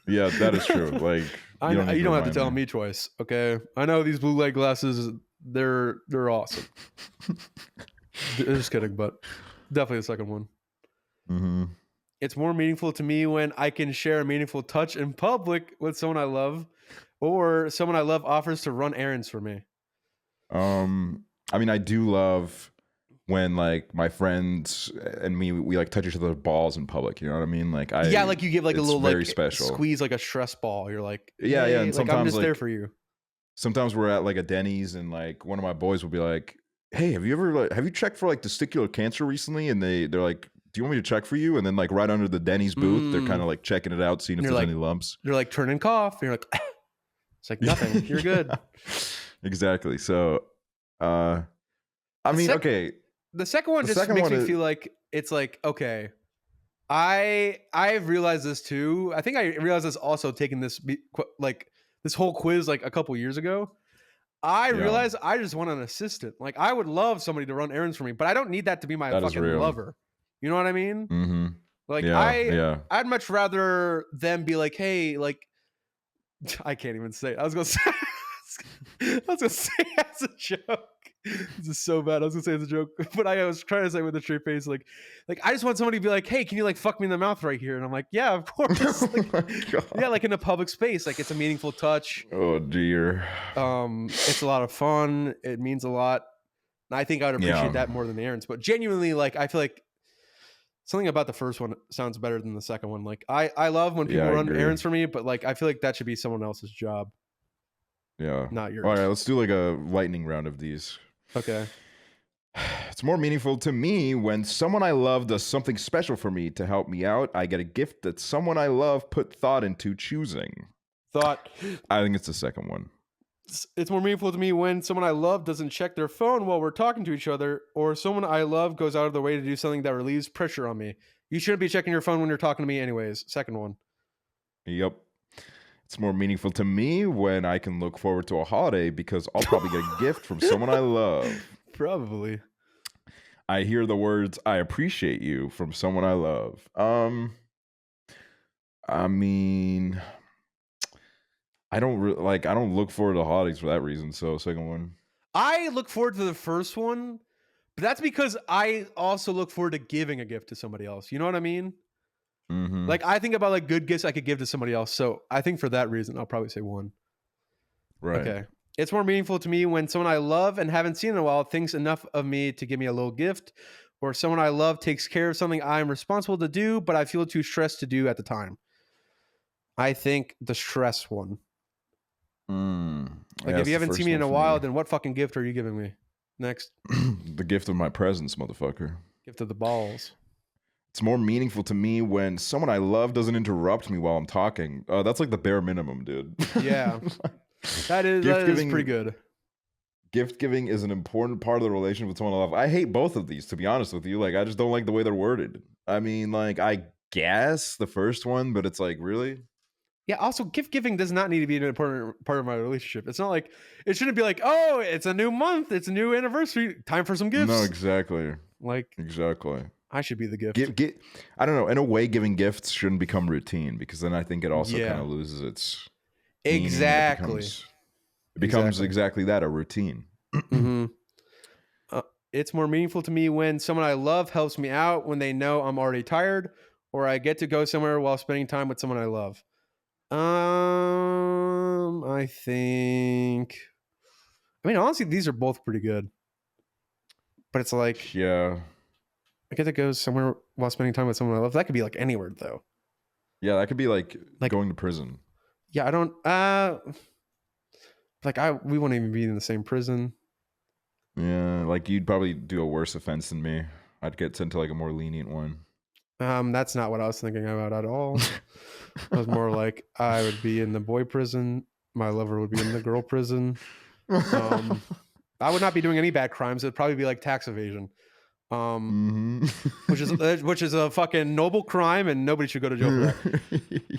Yeah, that is true. Like you don't have to tell me twice. Okay, I know these blue light glasses. They're awesome. Just kidding, but definitely the second one. It's more meaningful to me when I can share a meaningful touch in public with someone I love, or someone I love offers to run errands for me. I mean, I do love when like my friends and me, we like touch each other's balls in public. You know what I mean? Like like you give like a little very like special squeeze, like a stress ball. You're like, hey, yeah. And like, sometimes I'm just there for you. Sometimes we're at like a Denny's and like one of my boys will be like, hey, have you checked for like testicular cancer recently? And they're like, do you want me to check for you? And then like right under the Denny's booth, they're kind of like checking it out, seeing if there's any lumps. You're like, turn and cough. And you're like, it's like nothing. You're good. Exactly. So, I mean, okay. The second one just makes me feel like it's like, okay, I've realized this too. I think I realized this also taking this whole quiz like a couple years ago. I realized I just want an assistant. Like I would love somebody to run errands for me, but I don't need that to be my fucking lover. You know what I mean? Mm-hmm. Like I'd much rather them be like, hey, like I can't even say it. I was gonna say as a joke. This is so bad. I was gonna say as a joke, but I was trying to say with a straight face, like I just want somebody to be like, hey, can you like fuck me in the mouth right here? And I'm like, yeah, of course. Yeah, like in a public space, like it's a meaningful touch. Oh dear. It's a lot of fun. It means a lot. And I think I would appreciate that more than the errands. But genuinely, like I feel like something about the first one sounds better than the second one. Like I love when people run errands for me, but like I feel like that should be someone else's job. Yeah. Not yours. All right, let's do like a lightning round of these. Okay. It's more meaningful to me when someone I love does something special for me to help me out. I get a gift that someone I love put thought into choosing. I think it's the second one. It's more meaningful to me when someone I love doesn't check their phone while we're talking to each other, or someone I love goes out of their way to do something that relieves pressure on me. You shouldn't be checking your phone when you're talking to me anyways. Second one. Yep. It's more meaningful to me when I can look forward to a holiday because I'll probably get a gift from someone I love. Probably. I hear the words, I appreciate you from someone I love. I mean, I don't look forward to holidays for that reason. So second one. I look forward to the first one, but that's because I also look forward to giving a gift to somebody else. You know what I mean? Mm-hmm. Like I think about like good gifts I could give to somebody else. So I think for that reason, I'll probably say one. Right. Okay. It's more meaningful to me when someone I love and haven't seen in a while thinks enough of me to give me a little gift, or someone I love takes care of something I'm responsible to do, but I feel too stressed to do at the time. I think the stress one. Like if you haven't seen me in a while, then what fucking gift are you giving me? Next. The gift of my presence, motherfucker. Gift of the balls. It's more meaningful to me when someone I love doesn't interrupt me while I'm talking. That's like the bare minimum, dude. Yeah. That is pretty good. Gift giving is an important part of the relationship with someone I love. I hate both of these, to be honest with you. Like, I just don't like the way they're worded. I mean, like, I guess the first one, but it's like, really? Yeah, also, gift giving does not need to be an important part of my relationship. It's not like, it shouldn't be like, oh, it's a new month, it's a new anniversary, time for some gifts. No, exactly. Like, exactly. I should be the gift. I don't know. In a way, giving gifts shouldn't become routine because then I think it also kind of loses its exactly. It becomes exactly that, a routine. Mm-hmm. It's more meaningful to me when someone I love helps me out when they know I'm already tired, or I get to go somewhere while spending time with someone I love. I think. I mean, honestly, these are both pretty good. But it's like, yeah, I get to go somewhere while spending time with someone I love. That could be like anywhere, though. Yeah, that could be like going to prison. Yeah, I don't. We wouldn't even be in the same prison. Yeah, like you'd probably do a worse offense than me. I'd get sent to like a more lenient one. That's not what I was thinking about at all. I was more like I would be in the boy prison. My lover would be in the girl prison. I would not be doing any bad crimes. It'd probably be like tax evasion, which is a fucking noble crime, and nobody should go to jail for that.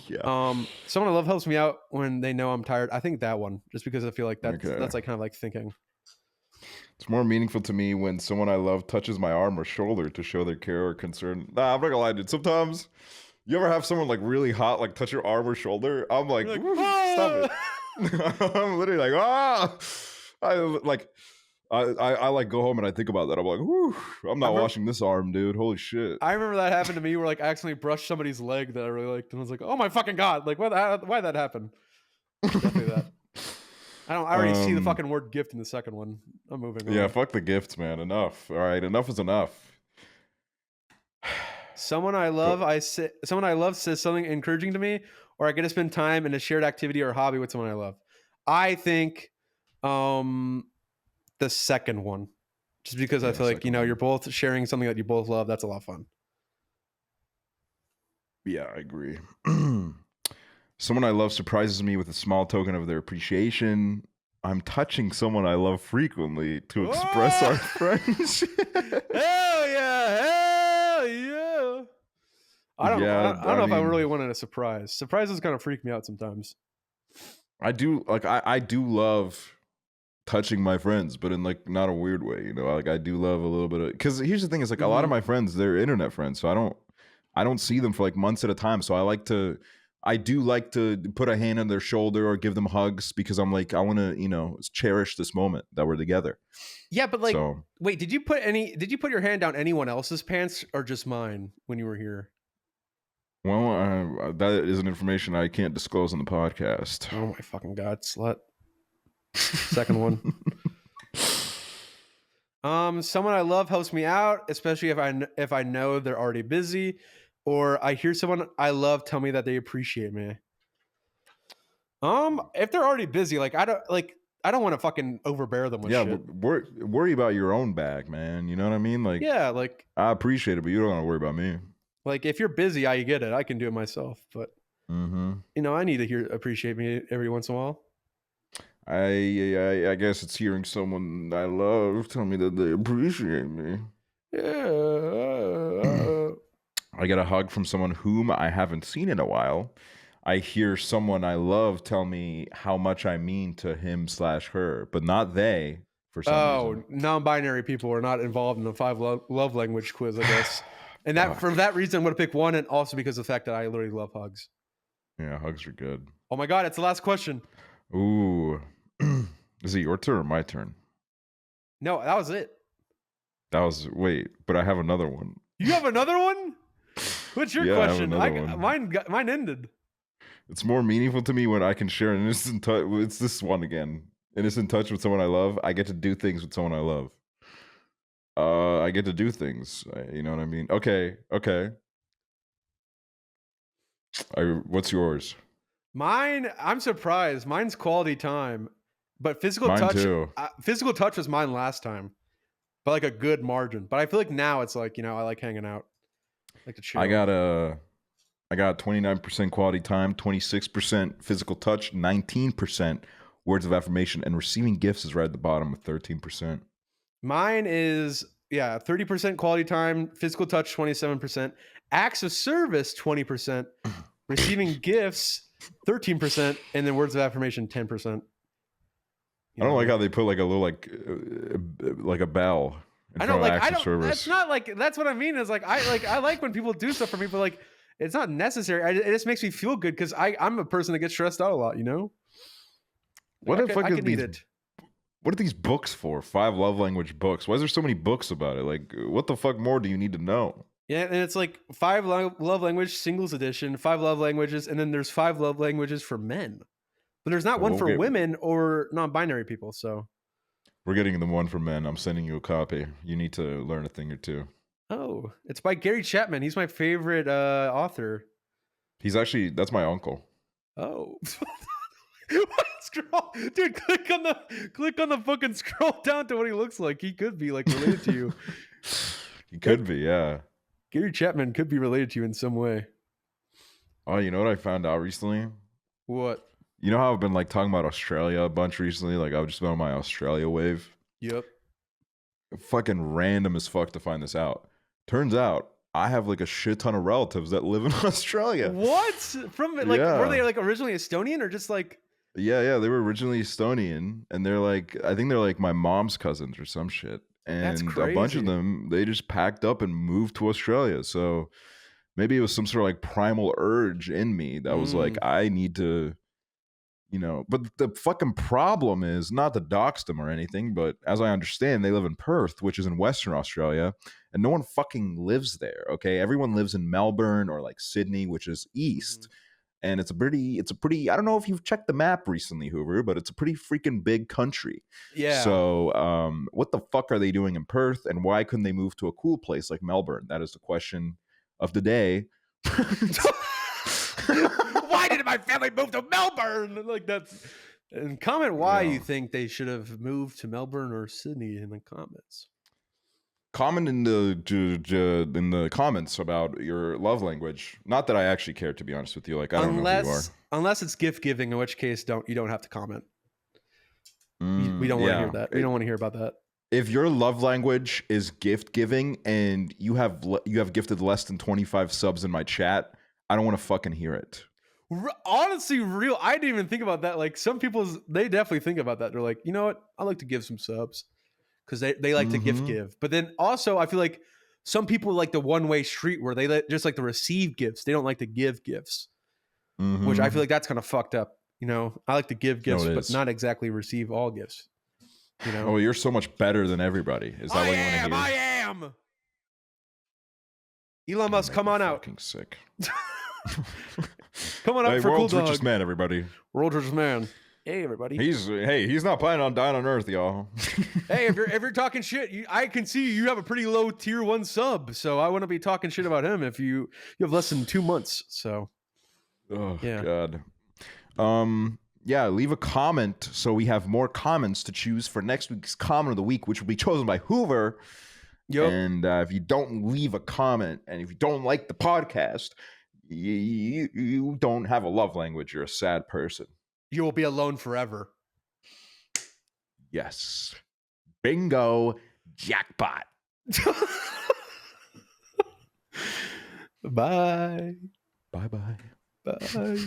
Yeah. Someone I love helps me out when they know I'm tired. I think that one, just because I feel like that's like kind of like thinking. It's more meaningful to me when someone I love touches my arm or shoulder to show their care or concern. Nah, I'm not gonna lie, dude. Sometimes you ever have someone like really hot like touch your arm or shoulder? I'm like, stop it. I'm literally like, I like go home and I think about that. I'm like, I'm not washing this arm, dude. Holy shit. I remember that happened to me where like I accidentally brushed somebody's leg that I really liked, and I was like, oh my fucking god, like why'd that happen? Definitely that. I already see the fucking word gift in the second one. I'm moving on. Yeah, fuck the gifts, man. Enough. All right, enough is enough. Someone I love says something encouraging to me, or I get to spend time in a shared activity or hobby with someone I love. I think the second one. Just because I feel like, you're both sharing something that you both love. That's a lot of fun. Yeah, I agree. Someone I love surprises me with a small token of their appreciation. I'm touching someone I love frequently to express our friendship. Hell yeah. I don't know if I really wanted a surprise. Surprises kind of freak me out sometimes. I do love touching my friends, but in like not a weird way, you know. Like I do love a little bit of, because here's the thing, is like a lot of my friends, they're internet friends, so I don't see them for like months at a time. So I do like to put a hand on their shoulder or give them hugs, because I'm like, I want to, you know, cherish this moment that we're together. Yeah, but like, wait, did you put your hand down anyone else's pants or just mine when you were here? Well, that is an information I can't disclose on the podcast. Oh my fucking God, slut. Second one. Someone I love helps me out, especially if I know they're already busy, or I hear someone I love tell me that they appreciate me. If they're already busy, like I don't want to fucking overbear them with shit. Worry about your own bag, man. You know what I mean? Like, yeah, like I appreciate it, but you don't want to worry about me. Like, if you're busy, I get it. I can do it myself, but you know, I need to appreciate me every once in a while. I guess it's hearing someone I love tell me that they appreciate me. Yeah. I get a hug from someone whom I haven't seen in a while. I hear someone I love tell me how much I mean to him/her, but not they, for some reason. Non-binary people are not involved in the 5 love language quiz, I guess. And that for that reason, I'm going to pick one, and also because of the fact that I literally love hugs. Yeah, hugs are good. Oh my God, it's the last question. Ooh. Is it your turn or my turn? No, that was it. Wait, but I have another one. You have another one? What's your question? Mine ended. It's more meaningful to me when I can share an innocent touch. It's this one again. Innocent touch with someone I love. I get to do things with someone I love. I get to do things. You know what I mean? Okay. What's yours? Mine, I'm surprised. Mine's quality time, but physical touch. Too. Physical touch was mine last time, but like a good margin. But I feel like now it's like, you know, I like hanging out, I like to chill. I got 29% quality time, 26% physical touch, 19% words of affirmation, and receiving gifts is right at the bottom with 13%. Mine is 30% quality time, physical touch 27%, acts of service 20%, receiving gifts 13%, and then words of affirmation 10%. I don't like how they put like a little like a bell. I know, like I don't. Service. That's not like, that's what I mean. Is like I like when people do stuff for me, but like it's not necessary. It just makes me feel good because I'm a person that gets stressed out a lot. You know. What are these books for? 5 love language books. Why is there so many books about it? Like, what the fuck more do you need to know? Yeah, and it's like 5 love language singles edition, 5 love languages, and then there's 5 love languages for men. But there's not one for women or non-binary people. So we're getting the one for men. I'm sending you a copy. You need to learn a thing or two. Oh, it's by Gary Chapman. He's my favorite author. That's my uncle. Oh. Scroll, dude, click on the fucking scroll down to what he looks like. He could be like related to you. He could be, yeah. Gary Chapman could be related to you in some way. Oh, you know what I found out recently? What? You know how I've been like talking about Australia a bunch recently? Like I've just been on my Australia wave. Yep. Fucking random as fuck to find this out. Turns out I have like a shit ton of relatives that live in Australia. What? From like, were they like originally Estonian or just like? Yeah, they were originally Estonian, and they're like, I think they're like my mom's cousins or some shit. And a bunch of them, they just packed up and moved to Australia. So maybe it was some sort of like primal urge in me that was like, I need to, you know. But the fucking problem is not to dox them or anything, but as I understand, they live in Perth, which is in Western Australia, and no one fucking lives there. Okay, everyone lives in Melbourne or like Sydney, which is east. And it's a pretty, I don't know if you've checked the map recently, Hooverr, but it's a pretty freaking big country. Yeah. So what the fuck are they doing in Perth, and why couldn't they move to a cool place like Melbourne? That is the question of the day. Why did my family move to Melbourne? Like that's, and comment why you think they should have moved to Melbourne or Sydney in the comments. Comment in the comments about your love language. Not that I actually care, to be honest with you. Like I don't know who you are. Unless it's gift giving, in which case you don't have to comment. We don't want to hear that. We don't want to hear about that. If your love language is gift giving and you have gifted less than 25 subs in my chat, I don't want to fucking hear it. Honestly, I didn't even think about that. Like some people, they definitely think about that. They're like, you know what? I like to give some subs because they like to gift give. But then also, I feel like some people like the one-way street where they just like to receive gifts. They don't like to give gifts, which I feel like that's kind of fucked up. You know, I like to give gifts, but not exactly receive all gifts. You know? Oh, you're so much better than everybody. Is that what you want to hear? I am. Elon Musk, come on out. Fucking sick. Come on out for world's COOLDOG. richest man, everybody. World's richest man. Hey, everybody. He's not planning on dying on Earth, y'all. Hey, if you're talking shit, I can see you have a pretty low tier 1 sub, so I want to be talking shit about him if you have less than 2 months. So, oh God. Yeah, leave a comment so we have more comments to choose for next week's comment of the week, which will be chosen by Hooverr. Yep. And if you don't leave a comment and if you don't like the podcast, you don't have a love language. You're a sad person. You will be alone forever. Yes. Bingo. Jackpot. Bye. Bye-bye. Bye.